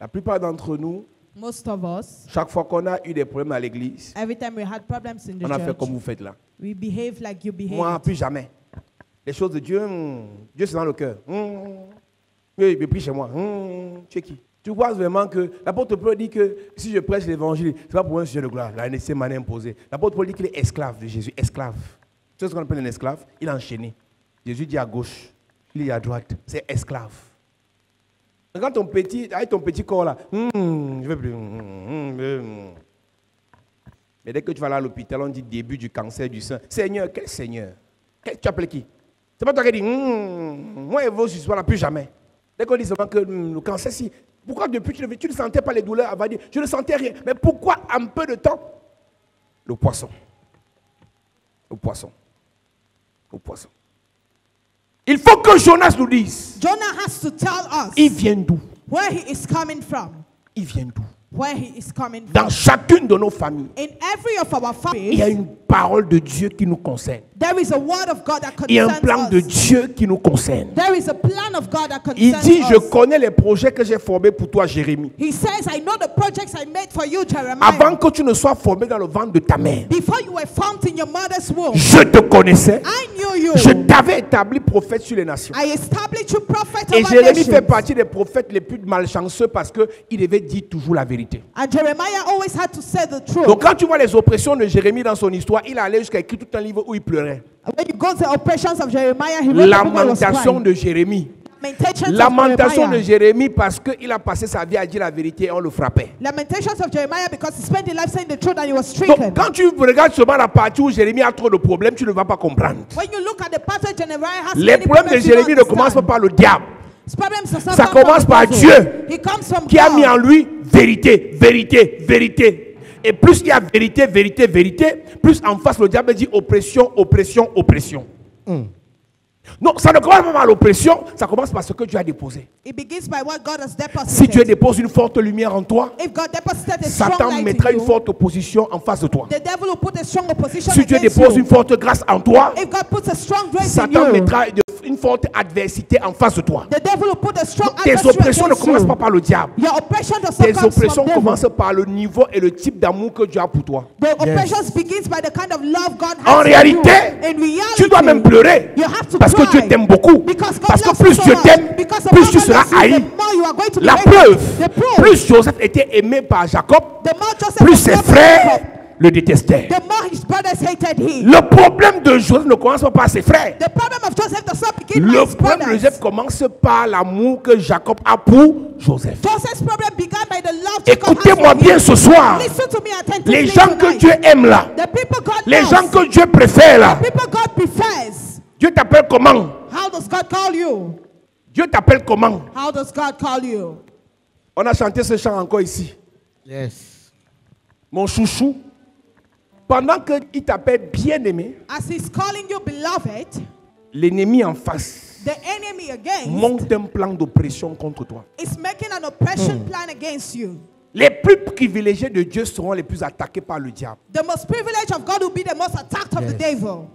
Speaker 2: La plupart d'entre nous,
Speaker 3: Most of us,
Speaker 2: chaque fois qu'on a eu des problèmes à l'église,
Speaker 3: every time we had problems in the
Speaker 2: on a fait
Speaker 3: church,
Speaker 2: comme vous faites là.
Speaker 3: we behave like you behave.
Speaker 2: Moi, plus jamais. Les choses de Dieu, Dieu c'est dans le cœur. Oui, mais prie chez moi. Tu es qui? Tu vois vraiment que l'apôtre Paul dit que si je prêche l'évangile, ce n'est pas pour un sujet de gloire. La nécessité m'a imposé. L'apôtre Paul dit qu'il est esclave de Jésus. Esclave. Tu sais ce qu'on appelle un esclave? Il est enchaîné. Jésus dit à gauche, il dit à droite. C'est esclave. Quand ton petit, avec ton petit corps là, je veux plus. Mais dès que tu vas là à l'hôpital, on dit début du cancer du sein. Seigneur, quel Seigneur? Tu appelles qui? C'est pas toi qui dis, moi et vos histoires là, plus jamais. Dès qu'on dit seulement que le cancer, si. Pourquoi depuis que tu ne sentais pas les douleurs avant de dire, je ne sentais rien. Mais pourquoi en peu de temps? Le poisson. Le poisson. Le poisson. Il faut que Jonas nous dise.
Speaker 3: Jonah has to tell us
Speaker 2: Il vient d'où?
Speaker 3: where he is coming from.
Speaker 2: il vient d'où?
Speaker 3: Where he is coming from.
Speaker 2: Dans chacune de nos familles,
Speaker 3: In every of our
Speaker 2: il y a
Speaker 3: families,
Speaker 2: une parole de Dieu qui nous concerne.
Speaker 3: there is a word of God that
Speaker 2: Il y a un
Speaker 3: concerns
Speaker 2: plan de
Speaker 3: us.
Speaker 2: Dieu qui nous concerne.
Speaker 3: There is a plan of God that
Speaker 2: Il
Speaker 3: concerns
Speaker 2: dit, je
Speaker 3: us.
Speaker 2: connais les projets que j'ai formés pour toi, Jérémie.
Speaker 3: He says, I know the projects I made for you, Jeremiah.
Speaker 2: Avant que tu ne sois formé dans le ventre de ta mère,
Speaker 3: Before you were formed in your mother's womb,
Speaker 2: je te connaissais.
Speaker 3: I knew you.
Speaker 2: Je t'avais établi prophète sur les nations.
Speaker 3: I established you prophet
Speaker 2: Et
Speaker 3: over
Speaker 2: Jérémie fait
Speaker 3: nations.
Speaker 2: partie des prophètes les plus malchanceux parce qu'il devait dire toujours la vérité.
Speaker 3: And Jeremiah always had to say the truth.
Speaker 2: Donc quand tu vois les oppressions de Jérémie dans son histoire, il allait jusqu'à écrire tout un livre où il pleurait.
Speaker 3: When you go to the oppressions of Jeremiah, he wrote a book that was
Speaker 2: Lamentation
Speaker 3: crying.
Speaker 2: de Jérémie.
Speaker 3: Lamentations
Speaker 2: Lamentation
Speaker 3: of
Speaker 2: de
Speaker 3: Jeremiah.
Speaker 2: Jérémie parce qu'il a passé sa vie à dire la vérité et on le frappait.
Speaker 3: Lamentations of Jeremiah because he spent his life saying the truth and he was
Speaker 2: Donc
Speaker 3: stricken.
Speaker 2: quand tu regardes seulement la partie où Jérémie a trop de problèmes, tu ne vas pas comprendre.
Speaker 3: When you look at the passage Jeremiah has
Speaker 2: Les
Speaker 3: many
Speaker 2: problèmes de
Speaker 3: problems, you
Speaker 2: Jérémie ne commencent pas
Speaker 3: understand.
Speaker 2: par le diable.
Speaker 3: His problems does not
Speaker 2: Ça
Speaker 3: come
Speaker 2: commence
Speaker 3: from
Speaker 2: par
Speaker 3: the devil.
Speaker 2: Dieu
Speaker 3: He comes from
Speaker 2: qui a mis en
Speaker 3: God.
Speaker 2: lui vérité, vérité, vérité. Et plus il y a vérité, vérité, vérité, plus en face le diable dit oppression, oppression, oppression. Non, ça ne commence pas par l'oppression, ça commence par ce que Dieu a déposé.
Speaker 3: It begins by what God has deposited.
Speaker 2: Si Dieu dépose une forte lumière en toi,
Speaker 3: If God deposited a strong
Speaker 2: Satan
Speaker 3: light
Speaker 2: mettra
Speaker 3: in
Speaker 2: une
Speaker 3: you,
Speaker 2: forte opposition en face de toi.
Speaker 3: the devil will put a strong opposition
Speaker 2: Si Dieu
Speaker 3: against
Speaker 2: dépose
Speaker 3: you.
Speaker 2: une forte grâce en toi,
Speaker 3: If God puts a strong grace in
Speaker 2: Satan
Speaker 3: you,
Speaker 2: mettra une forte adversité en face de toi.
Speaker 3: the devil will put a strong
Speaker 2: Tes
Speaker 3: adversary
Speaker 2: oppressions ne
Speaker 3: against
Speaker 2: commencent
Speaker 3: you.
Speaker 2: pas par le diable.
Speaker 3: Your oppression does not
Speaker 2: Tes
Speaker 3: come
Speaker 2: oppressions
Speaker 3: from devil.
Speaker 2: commencent par le niveau et le type d'amour que Dieu a pour toi.
Speaker 3: The oppressions begins by the kind of love God has
Speaker 2: En
Speaker 3: for
Speaker 2: réalité,
Speaker 3: you. In reality,
Speaker 2: tu dois même pleurer
Speaker 3: you have to
Speaker 2: parce que
Speaker 3: cry.
Speaker 2: Dieu t'aime beaucoup.
Speaker 3: Because God
Speaker 2: Parce que
Speaker 3: loves
Speaker 2: plus
Speaker 3: you so
Speaker 2: Dieu
Speaker 3: much.
Speaker 2: t'aime,
Speaker 3: Because the
Speaker 2: plus
Speaker 3: more
Speaker 2: tu
Speaker 3: God
Speaker 2: seras
Speaker 3: loves you,
Speaker 2: haï.
Speaker 3: the more you are going to be
Speaker 2: La
Speaker 3: hated.
Speaker 2: preuve,
Speaker 3: The proof,
Speaker 2: plus Joseph était aimé par Jacob,
Speaker 3: the more Joseph
Speaker 2: plus
Speaker 3: was
Speaker 2: ses
Speaker 3: loved by
Speaker 2: frères
Speaker 3: Jacob,
Speaker 2: le détestaient.
Speaker 3: the more his brothers hated him.
Speaker 2: Le problème de Joseph ne commence pas par ses frères.
Speaker 3: The problem of Joseph does not begin by
Speaker 2: Le
Speaker 3: his
Speaker 2: problème de
Speaker 3: brothers.
Speaker 2: Joseph commence par l'amour que Jacob a pour Joseph.
Speaker 3: Joseph's problem began by the love Jacob has
Speaker 2: Écoutez-moi
Speaker 3: for
Speaker 2: bien
Speaker 3: him.
Speaker 2: ce soir.
Speaker 3: Listen to me attentively
Speaker 2: Les gens que
Speaker 3: tonight.
Speaker 2: Dieu aime là,
Speaker 3: The people God
Speaker 2: les
Speaker 3: loves,
Speaker 2: gens que Dieu préfère là,
Speaker 3: people God prefers.
Speaker 2: Dieu t'appelle comment?
Speaker 3: How does God call you?
Speaker 2: Dieu t'appelle comment?
Speaker 3: How does God call you?
Speaker 2: On a chanté ce chant encore ici.
Speaker 1: Yes.
Speaker 2: Mon chouchou, pendant qu'il t'appelle bien-aimé,
Speaker 3: As he's calling you beloved,
Speaker 2: l'ennemi en face
Speaker 3: the enemy against
Speaker 2: monte un plan d'oppression contre toi.
Speaker 3: is making an oppression plan against you.
Speaker 2: Les plus privilégiés de Dieu seront les plus attaqués par le diable.
Speaker 3: The most privileged of God will be the most attacked of the devil.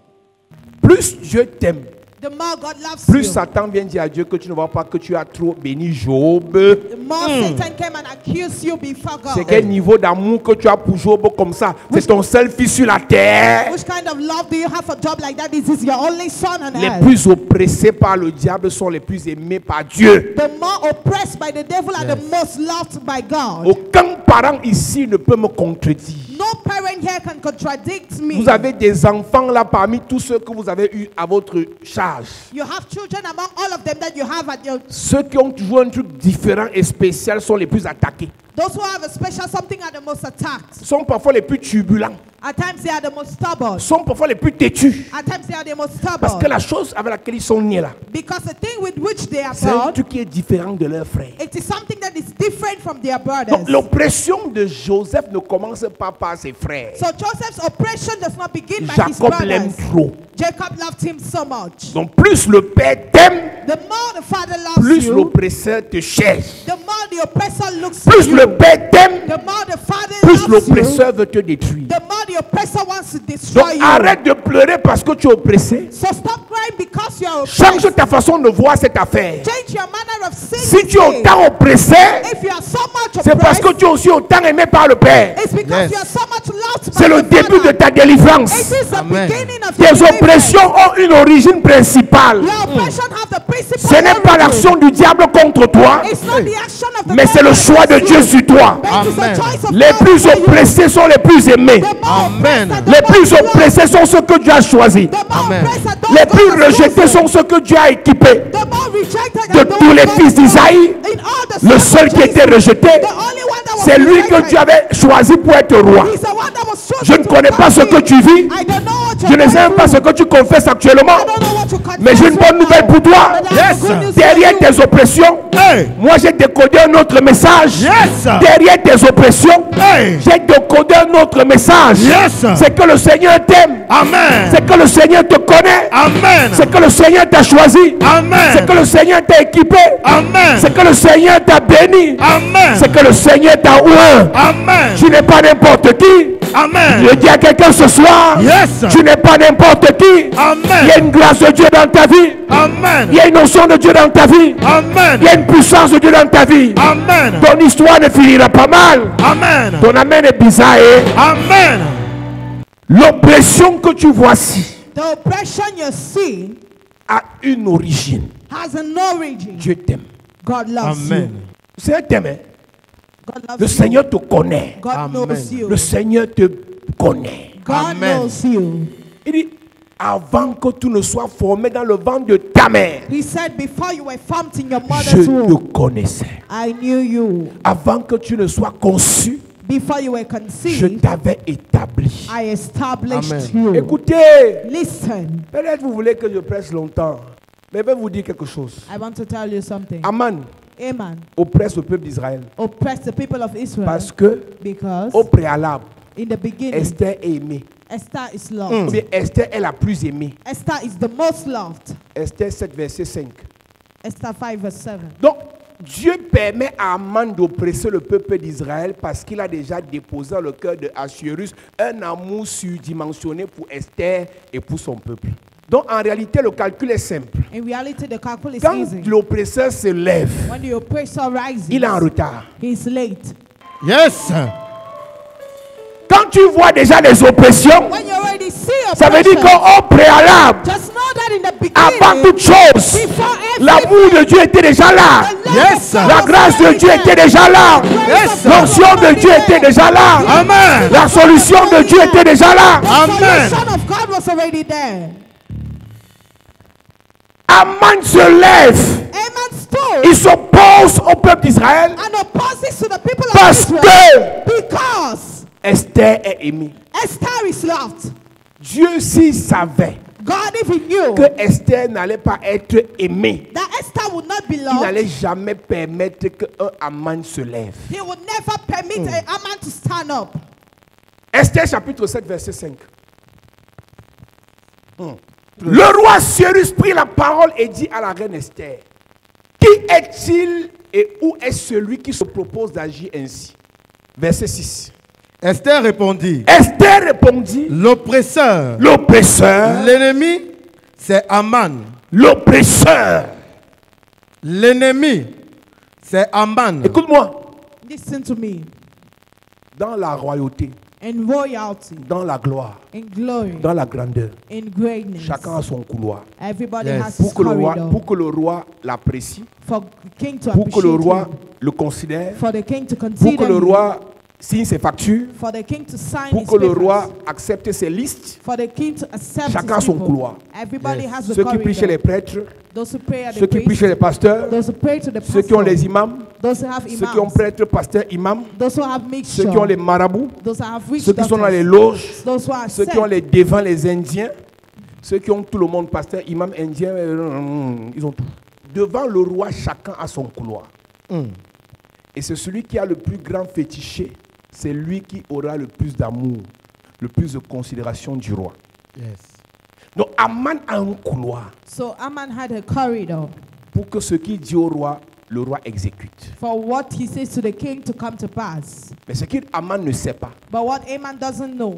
Speaker 2: Plus Dieu t'aime,
Speaker 3: The more God loves
Speaker 2: plus
Speaker 3: you,
Speaker 2: Satan vient dire à Dieu que tu ne vois pas que tu as trop béni Job.
Speaker 3: the more Satan came and accused you before
Speaker 2: C'est
Speaker 3: God.
Speaker 2: quel niveau d'amour que tu as pour Job comme ça? C'est ton seul fils sur la terre.
Speaker 3: Which kind of love do you have for job like that? This is your only son on
Speaker 2: Les
Speaker 3: earth.
Speaker 2: plus oppressés par le diable sont les plus aimés par Dieu.
Speaker 3: The more oppressed by the devil are the most loved by God.
Speaker 2: Aucun parent ici ne peut me contredire.
Speaker 3: No parent here can contradict me.
Speaker 2: Vous avez des enfants là parmi tous ceux que vous avez eu à votre charge.
Speaker 3: You have children among all of them that you have at your.
Speaker 2: Ceux qui ont toujours un truc différent et spécial sont les plus attaqués.
Speaker 3: Those who have a special something are the most attacked.
Speaker 2: Sont parfois les plus turbulents.
Speaker 3: At times they are the most stubborn.
Speaker 2: Sont parfois les plus têtus.
Speaker 3: At times they are the most
Speaker 2: Parce que
Speaker 3: stubborn.
Speaker 2: la chose avec laquelle ils sont nés là,
Speaker 3: Because the thing with which they are
Speaker 2: c'est un
Speaker 3: born,
Speaker 2: truc qui est différent de leurs frères.
Speaker 3: it is something that is different from their brothers.
Speaker 2: Donc l'oppression de Joseph ne commence pas par ses frères.
Speaker 3: So Joseph's oppression does not begin by his
Speaker 2: Jacob l'aime
Speaker 3: brothers.
Speaker 2: trop.
Speaker 3: Jacob loved him so much.
Speaker 2: Donc plus le père t'aime,
Speaker 3: The more the father loves
Speaker 2: plus
Speaker 3: you,
Speaker 2: l'oppresseur te cherche.
Speaker 3: the more the oppressor looks for
Speaker 2: Plus
Speaker 3: you.
Speaker 2: le père t'aime,
Speaker 3: The more the father
Speaker 2: plus
Speaker 3: loves you,
Speaker 2: l'oppresseur veut te détruire.
Speaker 3: the more the oppressor wants to destroy
Speaker 2: Donc
Speaker 3: you.
Speaker 2: arrête de pleurer parce que tu es oppressé.
Speaker 3: So stop crying because you are
Speaker 2: Change
Speaker 3: oppressed.
Speaker 2: ta façon de voir cette affaire.
Speaker 3: Change your manner of seeing
Speaker 2: Si tu es
Speaker 3: this
Speaker 2: autant oppressé,
Speaker 3: thing. If you are so much
Speaker 2: c'est parce que
Speaker 3: oppressed,
Speaker 2: tu es aussi autant aimé par le Père.
Speaker 3: it's because
Speaker 1: Yes.
Speaker 3: you are so much loved by
Speaker 2: C'est le
Speaker 3: the
Speaker 2: début de
Speaker 3: Father.
Speaker 2: ta délivrance.
Speaker 3: It is the
Speaker 1: Amen.
Speaker 3: beginning of
Speaker 2: Tes
Speaker 3: your deliverance.
Speaker 2: oppressions ont une origine principale.
Speaker 3: Your oppression have the principal
Speaker 2: Ce n'est pas
Speaker 3: origin.
Speaker 2: l'action du diable contre toi,
Speaker 3: It's not the action of the
Speaker 2: mais c'est le
Speaker 3: devil
Speaker 2: choix de
Speaker 3: against
Speaker 2: Dieu
Speaker 3: you,
Speaker 2: sur toi.
Speaker 3: but it is the
Speaker 1: Amen.
Speaker 3: choice of
Speaker 2: Les
Speaker 3: God
Speaker 2: plus
Speaker 3: for you.
Speaker 2: oppressés sont les plus aimés.
Speaker 3: The more
Speaker 1: Amen.
Speaker 3: oppressed are the
Speaker 2: Les
Speaker 3: more
Speaker 2: plus
Speaker 3: loved.
Speaker 2: oppressés sont ceux que Dieu a choisis.
Speaker 3: The more
Speaker 1: Amen.
Speaker 3: oppressed are those
Speaker 2: Les
Speaker 3: God
Speaker 2: plus
Speaker 3: has
Speaker 2: rejetés
Speaker 3: chosen.
Speaker 2: sont ceux que Dieu a équipés.
Speaker 3: The more rejected
Speaker 2: De
Speaker 3: are those
Speaker 2: tous les
Speaker 3: God
Speaker 2: fils
Speaker 3: has
Speaker 2: d'Isaïe,
Speaker 3: chosen. In all the
Speaker 2: le
Speaker 3: sons
Speaker 2: seul
Speaker 3: of
Speaker 2: qui était
Speaker 3: Jacob,
Speaker 2: rejeté,
Speaker 3: the only one that was
Speaker 2: c'est lui que
Speaker 3: rejected.
Speaker 2: Dieu avait choisi pour être roi.
Speaker 3: He's the one that was chosen
Speaker 2: Je ne
Speaker 3: to
Speaker 2: connais pas
Speaker 3: become
Speaker 2: ce que
Speaker 3: king.
Speaker 2: tu vis,
Speaker 3: I don't know what
Speaker 2: Je ne sais même pas ce que tu confesses actuellement. Mais j'ai une bonne nouvelle pour toi. Derrière tes oppressions, moi j'ai décodé un autre message. Derrière tes oppressions, j'ai décodé un autre message. C'est que le Seigneur t'aime. C'est que le Seigneur te connaît. C'est que le Seigneur t'a choisi. C'est que le Seigneur t'a équipé. C'est que le Seigneur t'a béni. C'est que le Seigneur t'a oint. Tu n'es pas n'importe qui. Je dis à quelqu'un ce soir, tu n'es pas n'importe qui. Il y a une grâce de Dieu dans ta vie. Il y a une notion de Dieu dans ta vie. Il y a une puissance de Dieu dans ta vie. Ton histoire ne finira pas mal. Ton amen est bizarre. L'oppression que tu vois ci a une origine. Dieu t'aime.
Speaker 3: God loves you.
Speaker 2: Le Seigneur t'aime. Le Seigneur te connaît. Le Seigneur te connaît.
Speaker 3: God knows you.
Speaker 2: Il dit, avant que tu ne sois formé dans le ventre de ta mère,
Speaker 3: He said, before you were formed in your
Speaker 2: je
Speaker 3: mother's
Speaker 2: te
Speaker 3: womb,
Speaker 2: connaissais.
Speaker 3: I knew you.
Speaker 2: Avant que tu ne sois conçu,
Speaker 3: Before you were
Speaker 2: je
Speaker 3: conceived,
Speaker 2: t'avais établi.
Speaker 3: I established
Speaker 1: Amen.
Speaker 3: you.
Speaker 2: Écoutez,
Speaker 3: Listen,
Speaker 2: peut-être vous voulez que je presse longtemps, mais je vais vous dire quelque chose.
Speaker 3: I want to tell you something.
Speaker 2: Aman
Speaker 3: Aman
Speaker 2: oppresse le peuple d'Israël
Speaker 3: oppressed the people of Israel
Speaker 2: parce que
Speaker 3: because
Speaker 2: au préalable,
Speaker 3: in the beginning,
Speaker 2: Esther est aimée.
Speaker 3: Esther is
Speaker 2: Ou
Speaker 3: loved.
Speaker 2: bien Esther est la plus aimée.
Speaker 3: Esther is the most loved.
Speaker 2: Esther 7, verset 5.
Speaker 3: Esther 5 verse 7.
Speaker 2: Donc, Dieu permet à Aman d'oppresser le peuple d'Israël parce qu'il a déjà déposé dans le cœur de Assuérus un amour surdimensionné pour Esther et pour son peuple. Donc, en réalité, le calcul est simple.
Speaker 3: In reality, the calculus is
Speaker 2: Quand
Speaker 3: easy.
Speaker 2: l'oppresseur se lève,
Speaker 3: When the oppressor rises,
Speaker 2: il est en retard.
Speaker 3: he's late.
Speaker 2: Quand tu vois déjà les oppressions,
Speaker 3: When you already see
Speaker 2: ça veut dire
Speaker 3: oppression,
Speaker 2: qu'au préalable,
Speaker 3: just know that in the
Speaker 2: avant
Speaker 3: beginning,
Speaker 2: toute chose,
Speaker 3: before
Speaker 2: l'amour de Dieu était déjà là. La grâce de Dieu était déjà là. L'onction de Dieu était déjà là. La solution de Dieu était déjà là.
Speaker 3: the Son of God was already there.
Speaker 2: Aman se lève.
Speaker 3: Amen stood
Speaker 2: Il s'oppose au peuple d'Israël
Speaker 3: and opposes to the people of
Speaker 2: parce
Speaker 3: Israel
Speaker 2: que
Speaker 3: because
Speaker 2: Esther est aimée.
Speaker 3: Esther is loved.
Speaker 2: Dieu s'il savait
Speaker 3: God even knew
Speaker 2: que Esther n'allait pas être aimée,
Speaker 3: that Esther would not be
Speaker 2: il
Speaker 3: loved.
Speaker 2: n'allait jamais permettre qu'un Aman se lève.
Speaker 3: He would never permit a man to stand up.
Speaker 2: Esther chapitre 7 verset 5. Le roi Cyrus prit la parole et dit à la reine Esther, qui est-il et où est celui qui se propose d'agir ainsi? Verset 6.
Speaker 1: Esther répondit,
Speaker 2: Esther répondit,
Speaker 1: l'oppresseur,
Speaker 2: l'oppresseur,
Speaker 1: c'est Aman.
Speaker 2: L'oppresseur.
Speaker 1: L'ennemi, c'est Aman.
Speaker 2: Écoute-moi,
Speaker 3: Listen to me.
Speaker 2: dans la royauté,
Speaker 3: In royalty,
Speaker 2: dans la gloire,
Speaker 3: in glory,
Speaker 2: dans la grandeur,
Speaker 3: in greatness,
Speaker 2: chacun a son couloir.
Speaker 3: everybody
Speaker 1: Yes.
Speaker 3: has his corridor.
Speaker 2: Pour que le roi l'apprécie,
Speaker 3: For the king to
Speaker 2: pour que le
Speaker 3: appreciate
Speaker 2: roi
Speaker 3: him,
Speaker 2: le considère,
Speaker 3: for the king to
Speaker 2: pour
Speaker 3: consider
Speaker 2: que le
Speaker 3: him,
Speaker 2: roi signe ses factures,
Speaker 3: for the king to sign
Speaker 2: pour
Speaker 3: his
Speaker 2: que le
Speaker 3: papers,
Speaker 2: roi accepte ses listes.
Speaker 3: for the king to accept
Speaker 2: Chacun a
Speaker 3: his
Speaker 2: son
Speaker 3: people.
Speaker 2: couloir.
Speaker 3: Everybody has the
Speaker 2: Ceux qui prient chez les
Speaker 3: corridor.
Speaker 2: prêtres,
Speaker 3: Those who pray at
Speaker 2: ceux
Speaker 3: the
Speaker 2: qui prient chez
Speaker 3: priest,
Speaker 2: les pasteurs,
Speaker 3: those who pray to the
Speaker 2: ceux qui ont
Speaker 3: pastor,
Speaker 2: les imams,
Speaker 3: those who have
Speaker 2: ceux qui ont
Speaker 3: imams,
Speaker 2: prêtres, pasteurs, imams,
Speaker 3: those who have
Speaker 2: ceux qui ont les
Speaker 3: mixture,
Speaker 2: marabouts,
Speaker 3: those who have rich
Speaker 2: ceux qui sont dans les
Speaker 3: daughters,
Speaker 2: loges,
Speaker 3: those who are
Speaker 2: ceux qui ont
Speaker 3: sect,
Speaker 2: les devants, les indiens, ceux qui ont tout le monde, pasteur, imam, indien, ils ont tout. Devant le roi, chacun a son couloir. Et c'est celui qui a le plus grand fétiché, c'est lui qui aura le plus d'amour, le plus de considération du roi. Donc Aman a un couloir
Speaker 3: So Aman had a corridor
Speaker 2: pour que ce qu'il dit au roi, le roi exécute.
Speaker 3: for what he says to the king to come to pass.
Speaker 2: Mais ce qu'Aman ne sait pas,
Speaker 3: But what Aman doesn't know,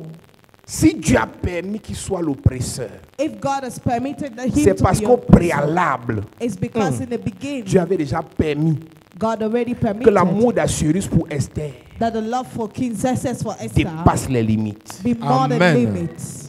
Speaker 2: si Dieu a permis qu'il soit l'oppresseur,
Speaker 3: if God has permitted him
Speaker 2: c'est
Speaker 3: to
Speaker 2: parce
Speaker 3: be
Speaker 2: qu'au
Speaker 3: oppressor,
Speaker 2: préalable,
Speaker 3: it's because in the beginning,
Speaker 2: Dieu avait déjà permis
Speaker 3: God already
Speaker 2: que
Speaker 3: permitted
Speaker 2: l'amour d'Assuérus pour Esther
Speaker 3: that the love for King Xerxes for Esther
Speaker 2: dépasse les limites.
Speaker 3: be more than
Speaker 1: Amen.
Speaker 3: limits.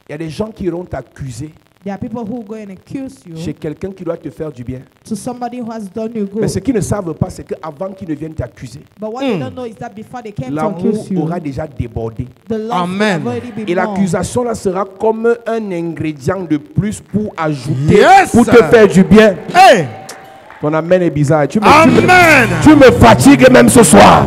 Speaker 2: Il y a des gens qui iront t'accuser
Speaker 3: There are people who go and accuse you
Speaker 2: chez quelqu'un qui doit te faire du bien.
Speaker 3: to somebody who has done you
Speaker 2: Mais ce
Speaker 3: good.
Speaker 2: qu'ils ne savent pas, c'est qu'avant qu'ils ne viennent t'accuser,
Speaker 3: But what they don't know is that before they came to
Speaker 2: l'amour
Speaker 3: accuse you,
Speaker 2: aura déjà débordé.
Speaker 3: the love
Speaker 1: Amen.
Speaker 3: have already been
Speaker 2: Et
Speaker 3: more.
Speaker 2: l'accusation là sera comme un ingrédient de plus pour ajouter,
Speaker 1: Yes.
Speaker 2: pour te faire du bien.
Speaker 1: Hey!
Speaker 2: Ton amen est bizarre. Tu
Speaker 1: Amen!
Speaker 2: me fatigues même ce soir.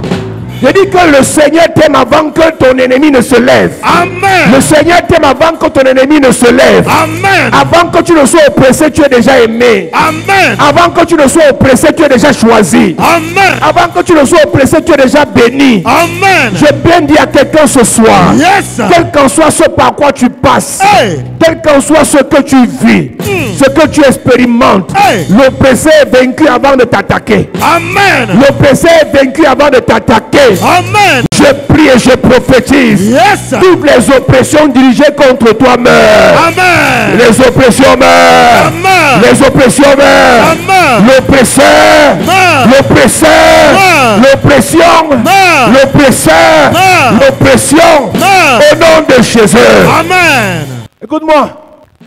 Speaker 2: Je dis que le Seigneur t'aime avant que ton ennemi ne se lève.
Speaker 1: Amen.
Speaker 2: Le Seigneur t'aime avant que ton ennemi ne se lève.
Speaker 1: Amen.
Speaker 2: Avant que tu ne sois oppressé, tu es déjà aimé.
Speaker 1: Amen.
Speaker 2: Avant que tu ne sois oppressé, tu es déjà choisi.
Speaker 1: Amen.
Speaker 2: Avant que tu ne sois oppressé, tu es déjà béni.
Speaker 1: Amen.
Speaker 2: Je viens dire à quelqu'un ce soir,
Speaker 1: Yes.
Speaker 2: quel qu'en soit ce par quoi tu passes,
Speaker 1: Hey.
Speaker 2: quel qu'en soit ce que tu vis, ce que tu expérimentes,
Speaker 1: Hey.
Speaker 2: l'oppressé est vaincu avant de t'attaquer.
Speaker 1: Amen.
Speaker 2: L'oppressé est vaincu avant de t'attaquer.
Speaker 1: Amen.
Speaker 2: Je prie et je prophétise.
Speaker 1: Yes.
Speaker 2: Toutes les oppressions dirigées contre toi meurent.
Speaker 1: Amen.
Speaker 2: Les oppressions meurent.
Speaker 1: Amen.
Speaker 2: Les oppressions meurent.
Speaker 1: Amen.
Speaker 2: L'oppresseur.
Speaker 1: Meurt.
Speaker 2: L'oppresseur.
Speaker 1: Meurt.
Speaker 2: L'oppression.
Speaker 1: Meurt.
Speaker 2: L'oppresseur.
Speaker 1: Meurt.
Speaker 2: L'oppression.
Speaker 1: Meurt.
Speaker 2: Au nom de Jésus.
Speaker 1: Amen.
Speaker 2: Écoute-moi.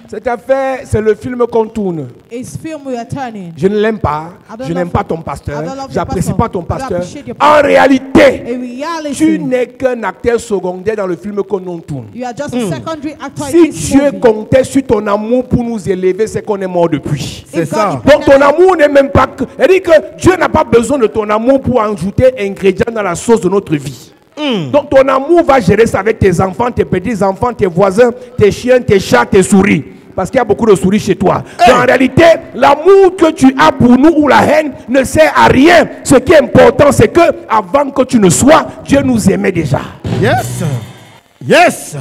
Speaker 2: Cette affaire, c'est le film qu'on tourne.
Speaker 3: It's film we are turning.
Speaker 2: Je ne l'aime pas.
Speaker 3: I don't
Speaker 2: Je n'aime
Speaker 3: love-
Speaker 2: pas ton pasteur.
Speaker 3: I don't love your
Speaker 2: J'apprécie
Speaker 3: pastor.
Speaker 2: pas ton
Speaker 3: I don't
Speaker 2: pasteur.
Speaker 3: appreciate your
Speaker 2: En réalité,
Speaker 3: In reality,
Speaker 2: tu n'es qu'un acteur secondaire dans le film qu'on tourne.
Speaker 3: you are just a secondary actor in
Speaker 2: Si
Speaker 3: this
Speaker 2: Dieu
Speaker 3: movie.
Speaker 2: comptait sur ton amour pour nous élever, c'est qu'on est mort depuis.
Speaker 1: C'est
Speaker 3: If God
Speaker 1: ça.
Speaker 2: Donc ton
Speaker 3: depended-
Speaker 2: amour n'est même pas que... C'est-à-dire que Dieu n'a pas besoin de ton amour pour ajouter ingrédients dans la sauce de notre vie. Donc ton amour va gérer ça avec tes enfants, tes petits-enfants, tes voisins, tes chiens, tes chats, tes souris. Parce qu'il y a beaucoup de souris chez toi.
Speaker 1: Hey.
Speaker 2: En réalité, l'amour que tu as pour nous ou la haine ne sert à rien. Ce qui est important, c'est que avant que tu ne sois, Dieu nous aimait déjà.
Speaker 1: Yes. Yes.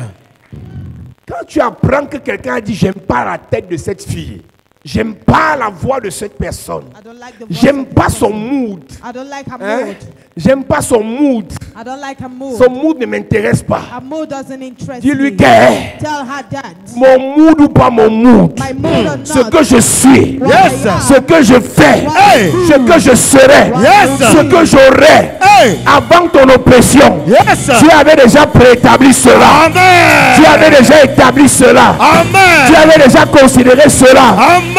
Speaker 2: Quand tu apprends que quelqu'un a dit j'aime pas la tête de cette fille, j'aime pas la voix de cette personne,
Speaker 3: I don't like the voice
Speaker 2: j'aime
Speaker 3: of the
Speaker 2: pas
Speaker 3: person.
Speaker 2: son mood,
Speaker 3: I don't like her
Speaker 2: hein?
Speaker 3: mood.
Speaker 2: J'aime pas son mood,
Speaker 3: I don't like her mood.
Speaker 2: son mood ne m'intéresse pas.
Speaker 3: Her mood doesn't interest
Speaker 2: Dis-lui
Speaker 3: me.
Speaker 2: que
Speaker 3: Tell her that.
Speaker 2: mon mood ou pas mon mood,
Speaker 3: My mood or
Speaker 2: ce
Speaker 3: not.
Speaker 2: que je suis,
Speaker 3: what
Speaker 1: Yes.
Speaker 3: I am,
Speaker 2: ce que je fais,
Speaker 1: Hey.
Speaker 2: ce que je serai,
Speaker 1: Yes.
Speaker 2: ce que j'aurai,
Speaker 1: Hey.
Speaker 2: avant ton oppression,
Speaker 1: Yes.
Speaker 2: tu avais déjà préétabli cela.
Speaker 1: Amen.
Speaker 2: Tu avais déjà établi cela. Tu
Speaker 1: Amen.
Speaker 2: avais déjà considéré cela.
Speaker 1: Amen.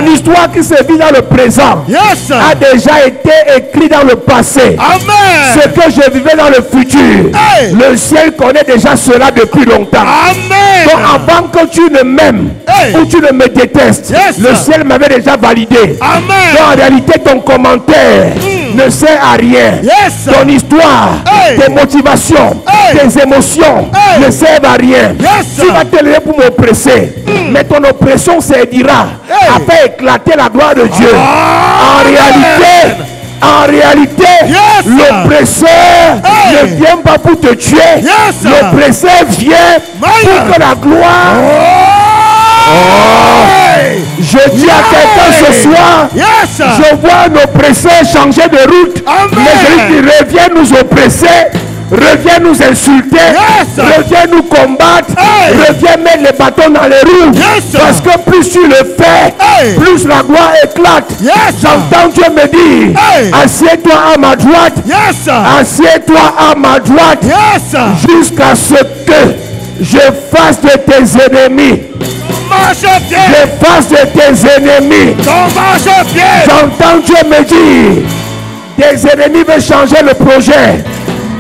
Speaker 2: Mon histoire qui se vit dans le présent
Speaker 1: Yes.
Speaker 2: a déjà été écrite dans le passé.
Speaker 1: Amen.
Speaker 2: Ce que je vivais dans le futur,
Speaker 1: Hey.
Speaker 2: le ciel connaît déjà cela depuis longtemps.
Speaker 1: Amen.
Speaker 2: Donc avant que tu ne m'aimes
Speaker 1: Hey.
Speaker 2: ou tu ne me détestes,
Speaker 1: Yes.
Speaker 2: le ciel m'avait déjà validé.
Speaker 1: Amen.
Speaker 2: Donc en réalité ton commentaire ne sert à rien.
Speaker 1: Yes.
Speaker 2: Ton histoire,
Speaker 1: Hey.
Speaker 2: tes motivations,
Speaker 1: Hey.
Speaker 2: tes émotions
Speaker 1: Hey.
Speaker 2: ne servent à rien.
Speaker 1: Yes.
Speaker 2: Tu vas te lever pour m'oppresser, mais ton oppression servira
Speaker 1: Hey.
Speaker 2: à faire éclater la gloire de Dieu. En
Speaker 1: Amen.
Speaker 2: réalité,
Speaker 1: Yes.
Speaker 2: l'oppresseur
Speaker 1: Hey.
Speaker 2: ne vient pas pour te tuer.
Speaker 1: Yes.
Speaker 2: L'oppresseur vient
Speaker 1: Maya.
Speaker 2: pour que la gloire...
Speaker 1: Hey.
Speaker 2: Je dis à quelqu'un ce soir,
Speaker 1: Yes.
Speaker 2: je vois un oppresseur changer de route.
Speaker 1: Amen.
Speaker 2: Mais je lui dis, reviens nous oppresser, reviens nous insulter,
Speaker 1: Yes.
Speaker 2: reviens nous combattre,
Speaker 1: Hey.
Speaker 2: reviens mettre les bâtons dans les roues.
Speaker 1: Yes.
Speaker 2: Parce que plus tu le fais,
Speaker 1: Hey.
Speaker 2: plus la gloire éclate.
Speaker 1: Yes.
Speaker 2: J'entends Dieu me dire,
Speaker 1: Hey.
Speaker 2: assieds-toi à ma droite,
Speaker 1: Yes.
Speaker 2: assieds-toi à ma droite,
Speaker 1: Yes.
Speaker 2: jusqu'à ce que je fasse de tes ennemis,
Speaker 1: Marche pied.
Speaker 2: je fasse de tes ennemis.
Speaker 1: Ton marche pied.
Speaker 2: J'entends Dieu me dire, des ennemis veulent changer le projet,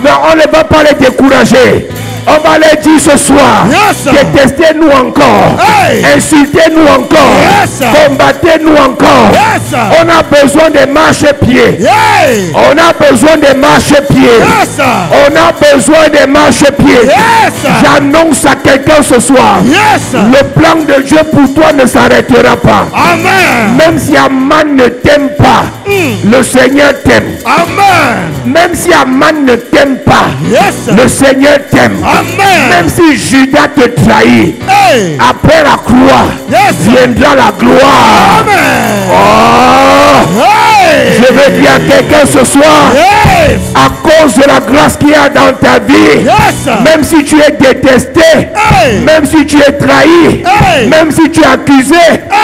Speaker 2: mais on ne va pas les décourager. On va les dire ce soir,
Speaker 1: Yes.
Speaker 2: détestez-nous encore,
Speaker 1: Hey.
Speaker 2: insultez-nous encore,
Speaker 1: Yes.
Speaker 2: combattez-nous encore.
Speaker 1: Yes.
Speaker 2: On a besoin de marche-pieds.
Speaker 1: Hey.
Speaker 2: On a besoin de marche-pieds.
Speaker 1: Yes.
Speaker 2: On a besoin de marche-pieds.
Speaker 1: Yes.
Speaker 2: J'annonce à quelqu'un ce soir,
Speaker 1: Yes.
Speaker 2: le plan de Dieu pour toi ne s'arrêtera pas.
Speaker 1: Amen.
Speaker 2: Même si Aman ne t'aime pas, le Seigneur t'aime.
Speaker 1: Amen.
Speaker 2: Même si Aman ne t'aime pas,
Speaker 1: Yes.
Speaker 2: le Seigneur t'aime.
Speaker 1: Amen.
Speaker 2: Même si Judas te trahit,
Speaker 1: Hey.
Speaker 2: après la croix,
Speaker 1: Yes.
Speaker 2: viendra la gloire.
Speaker 1: Amen.
Speaker 2: Oh,
Speaker 1: Hey.
Speaker 2: je veux dire à quelqu'un ce soir,
Speaker 1: Yes.
Speaker 2: à cause de la grâce qu'il y a dans ta vie,
Speaker 1: Yes.
Speaker 2: même si tu es détesté,
Speaker 1: Hey.
Speaker 2: même si tu es trahi,
Speaker 1: Hey.
Speaker 2: même si tu es accusé,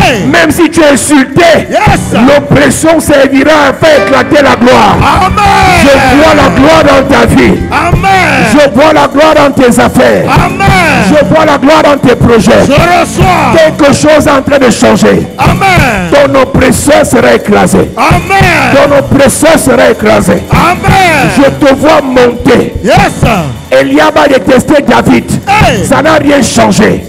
Speaker 1: Hey.
Speaker 2: même si tu es insulté,
Speaker 1: Yes.
Speaker 2: l'oppression servira à faire éclater la gloire.
Speaker 1: Amen.
Speaker 2: Je vois la gloire dans ta vie.
Speaker 1: Amen.
Speaker 2: Je vois la gloire dans tes affaires.
Speaker 1: Amen.
Speaker 2: Je vois la gloire dans tes projets.
Speaker 1: Je reçois.
Speaker 2: Quelque chose est en train de changer.
Speaker 1: Amen.
Speaker 2: Ton oppresseur sera écrasé.
Speaker 1: Amen.
Speaker 2: Ton oppresseur sera écrasé.
Speaker 1: Amen.
Speaker 2: Je te vois monter.
Speaker 1: Yes.
Speaker 2: Eliab a détesté David.
Speaker 1: Hey.
Speaker 2: Ça n'a rien changé.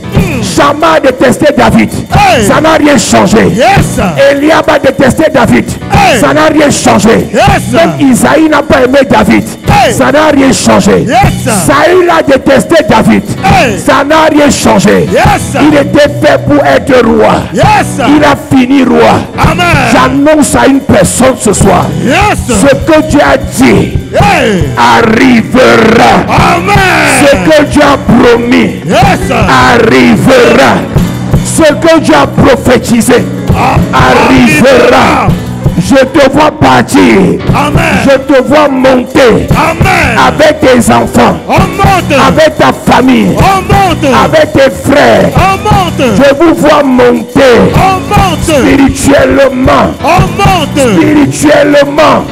Speaker 2: Shammah a détesté David.
Speaker 1: Hey.
Speaker 2: Ça n'a rien changé.
Speaker 1: Yes.
Speaker 2: Eliab a détesté David.
Speaker 1: Hey.
Speaker 2: Ça n'a rien changé.
Speaker 1: Yes.
Speaker 2: Même Isaïe n'a pas aimé David.
Speaker 1: Hey.
Speaker 2: Ça n'a rien changé.
Speaker 1: Yes.
Speaker 2: Saül a détesté David.
Speaker 1: Hey.
Speaker 2: Ça n'a rien changé.
Speaker 1: Yes.
Speaker 2: Il était fait pour être roi.
Speaker 1: Yes.
Speaker 2: Il a fini roi.
Speaker 1: Amen.
Speaker 2: J'annonce à une personne ce soir.
Speaker 1: Yes.
Speaker 2: Ce que Dieu a dit
Speaker 1: Hey.
Speaker 2: arrivera.
Speaker 1: Amen.
Speaker 2: Ce que Dieu a promis
Speaker 1: Yes.
Speaker 2: arrivera. Ce que Dieu a prophétisé arrivera. Je te vois partir.
Speaker 1: Amen.
Speaker 2: Je te vois monter
Speaker 1: Amen.
Speaker 2: avec tes enfants,
Speaker 1: On monte.
Speaker 2: avec ta famille,
Speaker 1: On monte.
Speaker 2: avec tes frères.
Speaker 1: On monte.
Speaker 2: Je vous vois monter
Speaker 1: On monte.
Speaker 2: spirituellement.
Speaker 1: On monte.
Speaker 2: Spirituellement.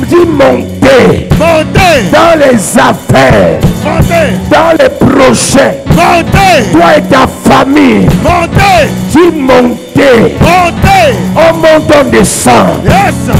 Speaker 2: Dis monter
Speaker 1: Montez.
Speaker 2: dans les affaires,
Speaker 1: Montez.
Speaker 2: dans les projets.
Speaker 1: Montez.
Speaker 2: Toi et ta famille.
Speaker 1: Montez.
Speaker 2: Dis monter.
Speaker 1: Montez.
Speaker 2: On monte, on descend.
Speaker 1: Yes.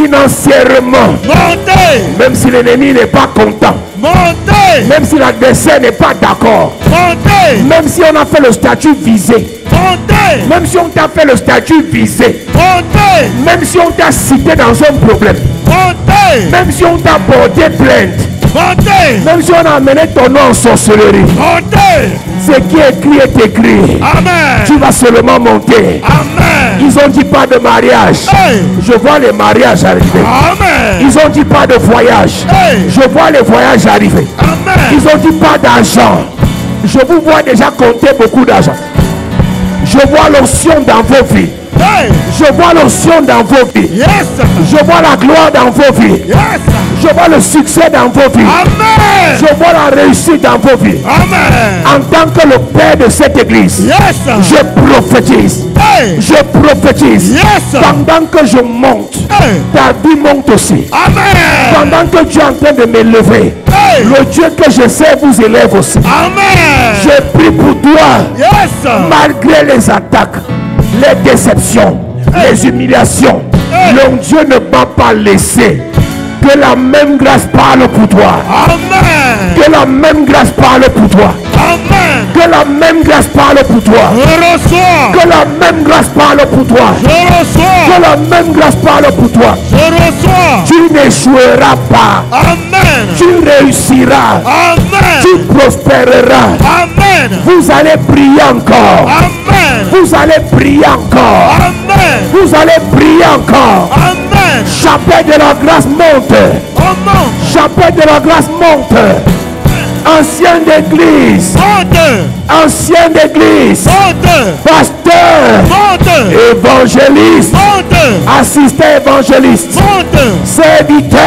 Speaker 2: Financièrement.
Speaker 1: Montez.
Speaker 2: Même si l'ennemi n'est pas content.
Speaker 1: Montez.
Speaker 2: Même si l'adversaire n'est pas d'accord.
Speaker 1: Montez.
Speaker 2: Même si on a fait le statut visé.
Speaker 1: Montez.
Speaker 2: Même si on t'a fait le statut visé.
Speaker 1: Montez.
Speaker 2: Même si on t'a cité dans un problème.
Speaker 1: Montez.
Speaker 2: Même si on t'a porté plainte.
Speaker 1: Montez.
Speaker 2: Même si on a amené ton nom en sorcellerie.
Speaker 1: Montez.
Speaker 2: Ce qui est écrit est écrit.
Speaker 1: Amen.
Speaker 2: Tu vas seulement monter.
Speaker 1: Amen.
Speaker 2: Ils ont dit pas de mariage.
Speaker 1: Hey.
Speaker 2: Je vois les mariages arriver.
Speaker 1: Amen.
Speaker 2: Ils ont dit pas de voyage.
Speaker 1: Hey.
Speaker 2: Je vois les voyages arriver.
Speaker 1: Amen.
Speaker 2: Ils ont dit pas d'argent. Je vous vois déjà compter beaucoup d'argent. Je vois l'onction dans vos vies.
Speaker 1: Hey.
Speaker 2: Je vois l'onction dans vos vies.
Speaker 1: Yes.
Speaker 2: Je vois la gloire dans vos vies.
Speaker 1: Yes.
Speaker 2: Je vois le succès dans vos vies.
Speaker 1: Amen.
Speaker 2: Je vois la réussite dans vos vies.
Speaker 1: Amen.
Speaker 2: En tant que le père de cette église,
Speaker 1: Yes.
Speaker 2: je prophétise.
Speaker 1: Hey.
Speaker 2: Je prophétise.
Speaker 1: Yes.
Speaker 2: Pendant que je monte,
Speaker 1: Hey.
Speaker 2: ta vie monte aussi.
Speaker 1: Amen.
Speaker 2: Pendant que Dieu est en train de m'élever,
Speaker 1: Hey.
Speaker 2: le Dieu que je sais vous élève aussi.
Speaker 1: Amen.
Speaker 2: Je prie pour toi,
Speaker 1: Yes.
Speaker 2: malgré les attaques, les déceptions, les humiliations. Le Dieu ne m'a pas laissé. Que la même grâce parle pour toi.
Speaker 1: Amen.
Speaker 2: Que la même grâce parle pour toi.
Speaker 1: Amen.
Speaker 2: Que la même grâce parle pour toi.
Speaker 1: Je reçois.
Speaker 2: Que la même grâce parle pour toi.
Speaker 1: Je reçois.
Speaker 2: Que la même grâce parle pour toi.
Speaker 1: Je reçois.
Speaker 2: Tu n'échoueras pas.
Speaker 1: Amen.
Speaker 2: Tu réussiras.
Speaker 1: Amen.
Speaker 2: Tu prospéreras.
Speaker 1: Amen.
Speaker 2: Vous allez briller encore.
Speaker 1: Amen.
Speaker 2: Vous allez briller encore.
Speaker 1: Amen.
Speaker 2: Vous allez briller encore.
Speaker 1: Amen.
Speaker 2: Chapelet de la grâce monte.
Speaker 1: Amen.
Speaker 2: Chapelet de la grâce monte. Ancienne d'église.
Speaker 1: Monte.
Speaker 2: Ancienne d'église.
Speaker 1: Monte.
Speaker 2: Pasteur.
Speaker 1: Monte.
Speaker 2: Évangéliste.
Speaker 1: Monte.
Speaker 2: Assistant évangéliste.
Speaker 1: Monte.
Speaker 2: Serviteur.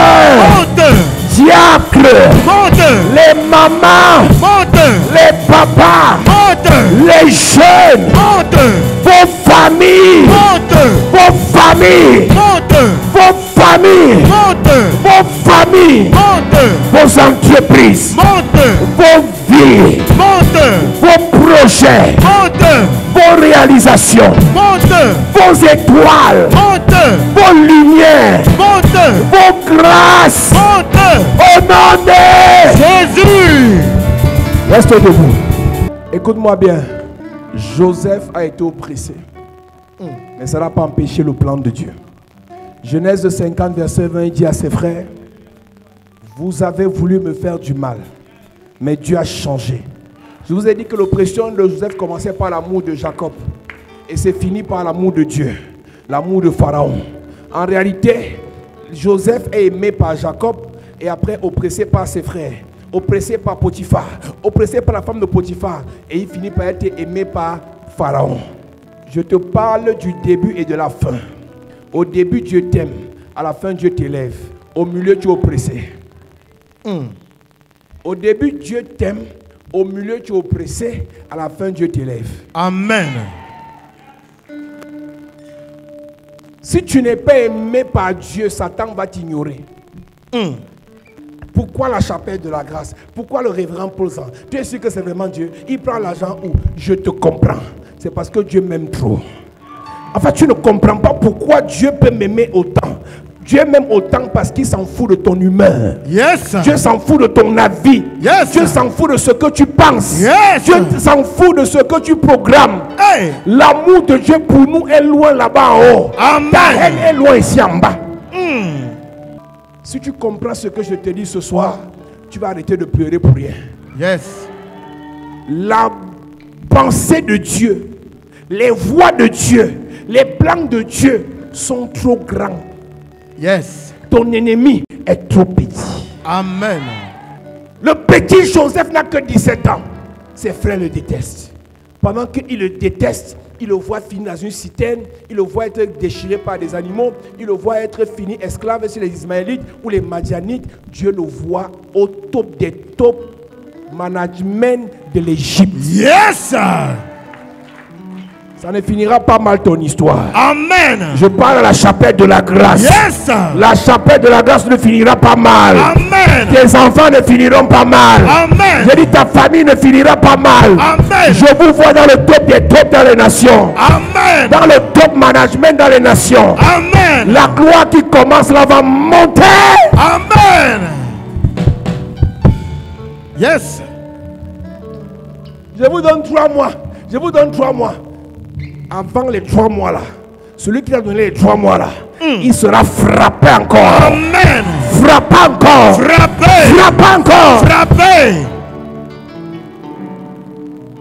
Speaker 1: Monte.
Speaker 2: Diacre.
Speaker 1: Monte.
Speaker 2: Les mamans.
Speaker 1: Monte.
Speaker 2: Les papas.
Speaker 1: Monte.
Speaker 2: Les jeunes.
Speaker 1: Monte.
Speaker 2: Vos familles.
Speaker 1: Monte.
Speaker 2: Vos familles.
Speaker 1: Monte.
Speaker 2: Vos familles.
Speaker 1: Monte.
Speaker 2: Vos familles.
Speaker 1: Monte.
Speaker 2: Vos entreprises.
Speaker 1: Monte.
Speaker 2: Vos vies.
Speaker 1: Monte.
Speaker 2: Vos projets.
Speaker 1: Monte.
Speaker 2: Vos réalisations.
Speaker 1: Monte.
Speaker 2: Vos étoiles.
Speaker 1: Monte.
Speaker 2: Vos lumières.
Speaker 1: Monte.
Speaker 2: Vos grâces.
Speaker 1: Monte.
Speaker 2: Au nom de
Speaker 1: Jésus.
Speaker 2: Reste debout. Écoute-moi bien. Joseph a été oppressé. Mais ça n'a pas empêché le plan de Dieu. Genèse 50, verset 20, il dit à ses frères: vous avez voulu me faire du mal, mais Dieu a changé. Je vous ai dit que l'oppression de Joseph commençait par l'amour de Jacob et c'est fini par l'amour de Dieu, l'amour de Pharaon. En réalité, Joseph est aimé par Jacob et après oppressé par ses frères, oppressé par Potiphar, oppressé par la femme de Potiphar, et il finit par être aimé par Pharaon. Je te parle du début et de la fin. Au début, Dieu t'aime. À la fin, Dieu t'élève. Au milieu, tu es oppressé. Au début, Dieu t'aime. Au milieu, tu es oppressé. À la fin, Dieu t'élève.
Speaker 1: Amen.
Speaker 2: Si tu n'es pas aimé par Dieu, Satan va t'ignorer. Pourquoi la chapelle de la grâce? Pourquoi le révérend Paul? Tu es sûr que c'est vraiment Dieu? Il prend l'argent où? Je te comprends. C'est parce que Dieu m'aime trop. Enfin, tu ne comprends pas pourquoi Dieu peut m'aimer autant. Dieu m'aime autant parce qu'il s'en fout de ton humeur.
Speaker 1: Yes.
Speaker 2: Dieu s'en fout de ton avis.
Speaker 1: Yes.
Speaker 2: Dieu s'en fout de ce que tu penses.
Speaker 1: Yes.
Speaker 2: Dieu s'en fout de ce que tu programmes.
Speaker 1: Hey.
Speaker 2: L'amour de Dieu pour nous est loin là-bas en haut.
Speaker 1: Amen.
Speaker 2: Ta haine est loin ici en bas. Si tu comprends ce que je te dis ce soir, tu vas arrêter de pleurer pour rien.
Speaker 1: Yes.
Speaker 2: La pensée de Dieu, les voies de Dieu, les plans de Dieu sont trop grands.
Speaker 1: Yes.
Speaker 2: Ton ennemi est trop petit.
Speaker 1: Amen.
Speaker 2: Le petit Joseph n'a que 17 ans. Ses frères le détestent. Pendant qu'il le déteste, il le voit finir dans une citerne, il le voit être déchiré par des animaux, il le voit être fini esclave chez les Ismaélites ou les Madianites. Dieu le voit au top des top management de l'Égypte.
Speaker 1: Yes.
Speaker 2: Ça ne finira pas mal ton histoire.
Speaker 1: Amen.
Speaker 2: Je parle à la chapelle de la grâce.
Speaker 1: Yes.
Speaker 2: La chapelle de la grâce ne finira pas mal.
Speaker 1: Amen.
Speaker 2: Tes enfants ne finiront pas mal.
Speaker 1: Amen.
Speaker 2: Je dis ta famille ne finira pas mal.
Speaker 1: Amen.
Speaker 2: Je vous vois dans le top des tops dans les nations.
Speaker 1: Amen.
Speaker 2: Dans le top management dans les nations.
Speaker 1: Amen.
Speaker 2: La gloire qui commence là va monter.
Speaker 1: Amen. Yes.
Speaker 2: Je vous donne 3 mois. Je vous donne 3 mois. Avant les 3 mois là, celui qui a donné les 3 mois là, il sera frappé encore.
Speaker 1: Amen.
Speaker 2: Frappé encore.
Speaker 1: Frappé.
Speaker 2: Frappé encore.
Speaker 1: Frappé.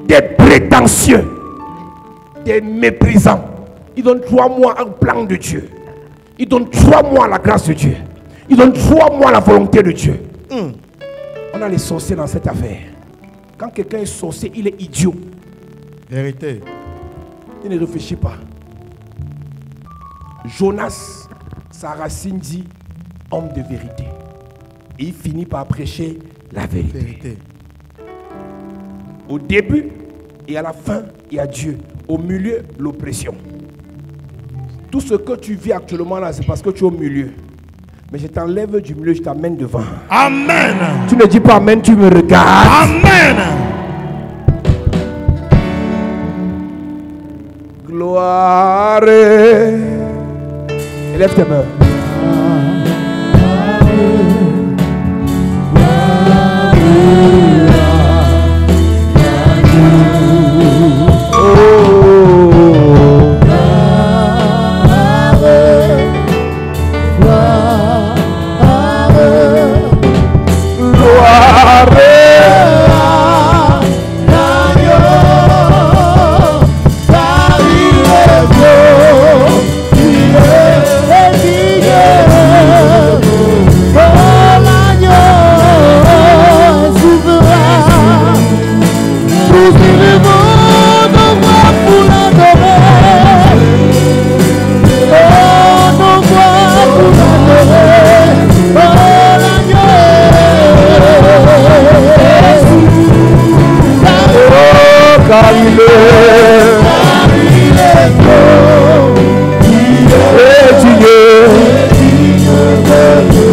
Speaker 2: Des prétentieux, des méprisants. Il donne 3 mois un plan de Dieu. Il donne 3 mois la grâce de Dieu. Il donne 3 mois la volonté de Dieu. On a les sorciers dans cette affaire. Quand quelqu'un est sorcier, il est idiot.
Speaker 1: Vérité.
Speaker 2: Il ne réfléchit pas. Jonas, sa racine dit homme de vérité. Et il finit par prêcher la vérité.
Speaker 1: Vérité.
Speaker 2: Au début et à la fin, il y a Dieu. Au milieu, l'oppression. Tout ce que tu vis actuellement là, c'est parce que tu es au milieu. Mais je t'enlève du milieu, je t'amène devant.
Speaker 1: Amen.
Speaker 2: Tu ne dis pas amen, tu me regardes.
Speaker 1: Amen.
Speaker 2: Gloire. Élève tes mains.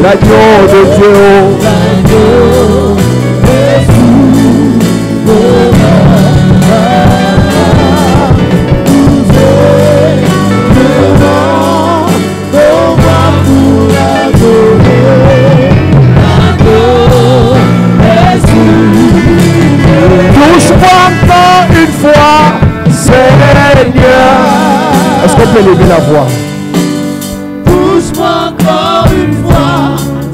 Speaker 2: L'agneau de Dieu. Touche-moi encore une fois, Seigneur. Est-ce qu'on peut lever la voix?
Speaker 4: Touche-moi encore une fois,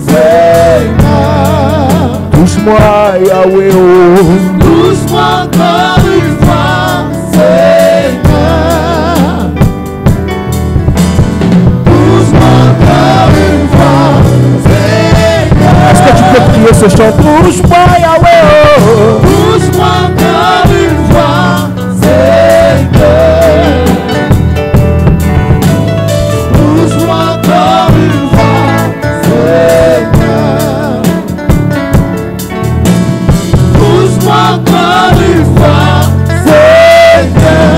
Speaker 4: Seigneur.
Speaker 2: Touche-moi, Yahweh. Oh.
Speaker 4: Touche-moi encore une fois, Seigneur. Touche-moi encore une fois, Seigneur.
Speaker 2: Est-ce que tu peux prier ce chant? Touche-moi, Yahweh. Oh.
Speaker 4: Touche-moi encore une fois, Seigneur. Touche-moi encore une fois, Seigneur. Touche-moi encore une fois, Seigneur.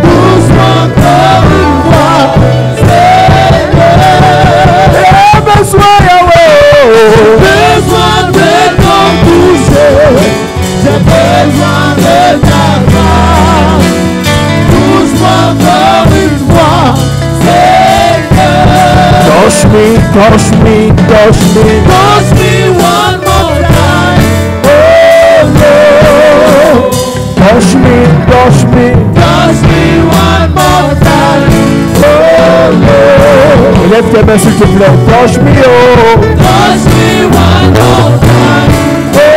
Speaker 4: Touche-moi encore une fois, Seigneur.
Speaker 2: J'ai besoin, Yahweh.
Speaker 4: J'ai besoin de ton toucher. J'ai besoin de ta grâce. Touche-moi encore une fois, Seigneur.
Speaker 2: Touch me, touch me.
Speaker 4: Touch me one more time. Oh Lord.
Speaker 2: Touch me, touch me.
Speaker 4: Touch me one more time. Oh Lord.
Speaker 2: Lève tes mains s'il te plaît. Touch me, oh.
Speaker 4: Touch me one more time. Oh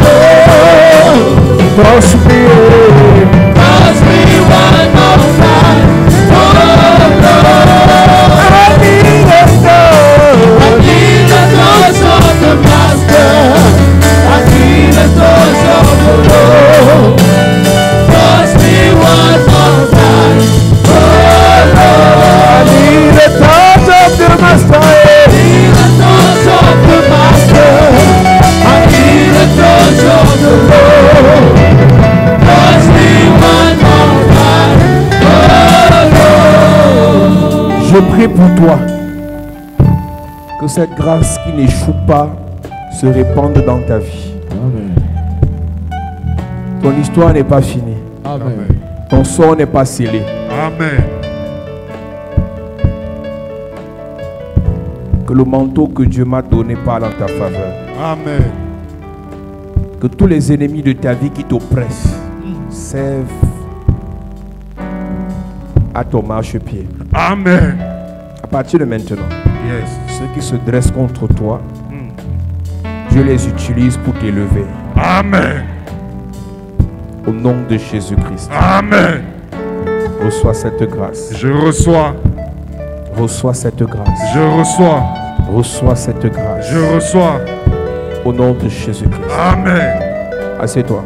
Speaker 4: Lord.
Speaker 2: Touch me, oh.
Speaker 4: Touch me one more time. Oh Lord.
Speaker 2: I need a touch.
Speaker 4: I need a touch of the Master. I need a touch of the Lord. Touch me one more time. Oh Lord.
Speaker 2: I need a touch of the Master.
Speaker 4: I need a touch of the Master. I need a touch of the Lord. Touch me one more time. Oh Lord.
Speaker 2: Je prie pour toi que cette grâce qui n'échoue pas se répande dans ta vie.
Speaker 4: Amen.
Speaker 2: Ton histoire n'est pas finie.
Speaker 4: Amen.
Speaker 2: Ton sort n'est pas scellé.
Speaker 4: Amen.
Speaker 2: Que le manteau que Dieu m'a donné parle en ta faveur.
Speaker 4: Amen.
Speaker 2: Que tous les ennemis de ta vie qui t'oppressent servent à ton marchepied.
Speaker 4: Amen.
Speaker 2: À partir de maintenant,
Speaker 4: Yes.
Speaker 2: ceux qui se dressent contre toi, Dieu les utilise pour t'élever.
Speaker 4: Amen.
Speaker 2: Au nom de Jésus-Christ.
Speaker 4: Amen.
Speaker 2: Reçois cette grâce.
Speaker 4: Je reçois.
Speaker 2: Reçois cette grâce.
Speaker 4: Je reçois.
Speaker 2: Reçois cette grâce.
Speaker 4: Je reçois.
Speaker 2: Au nom de Jésus-Christ.
Speaker 4: Amen.
Speaker 2: Assieds-toi.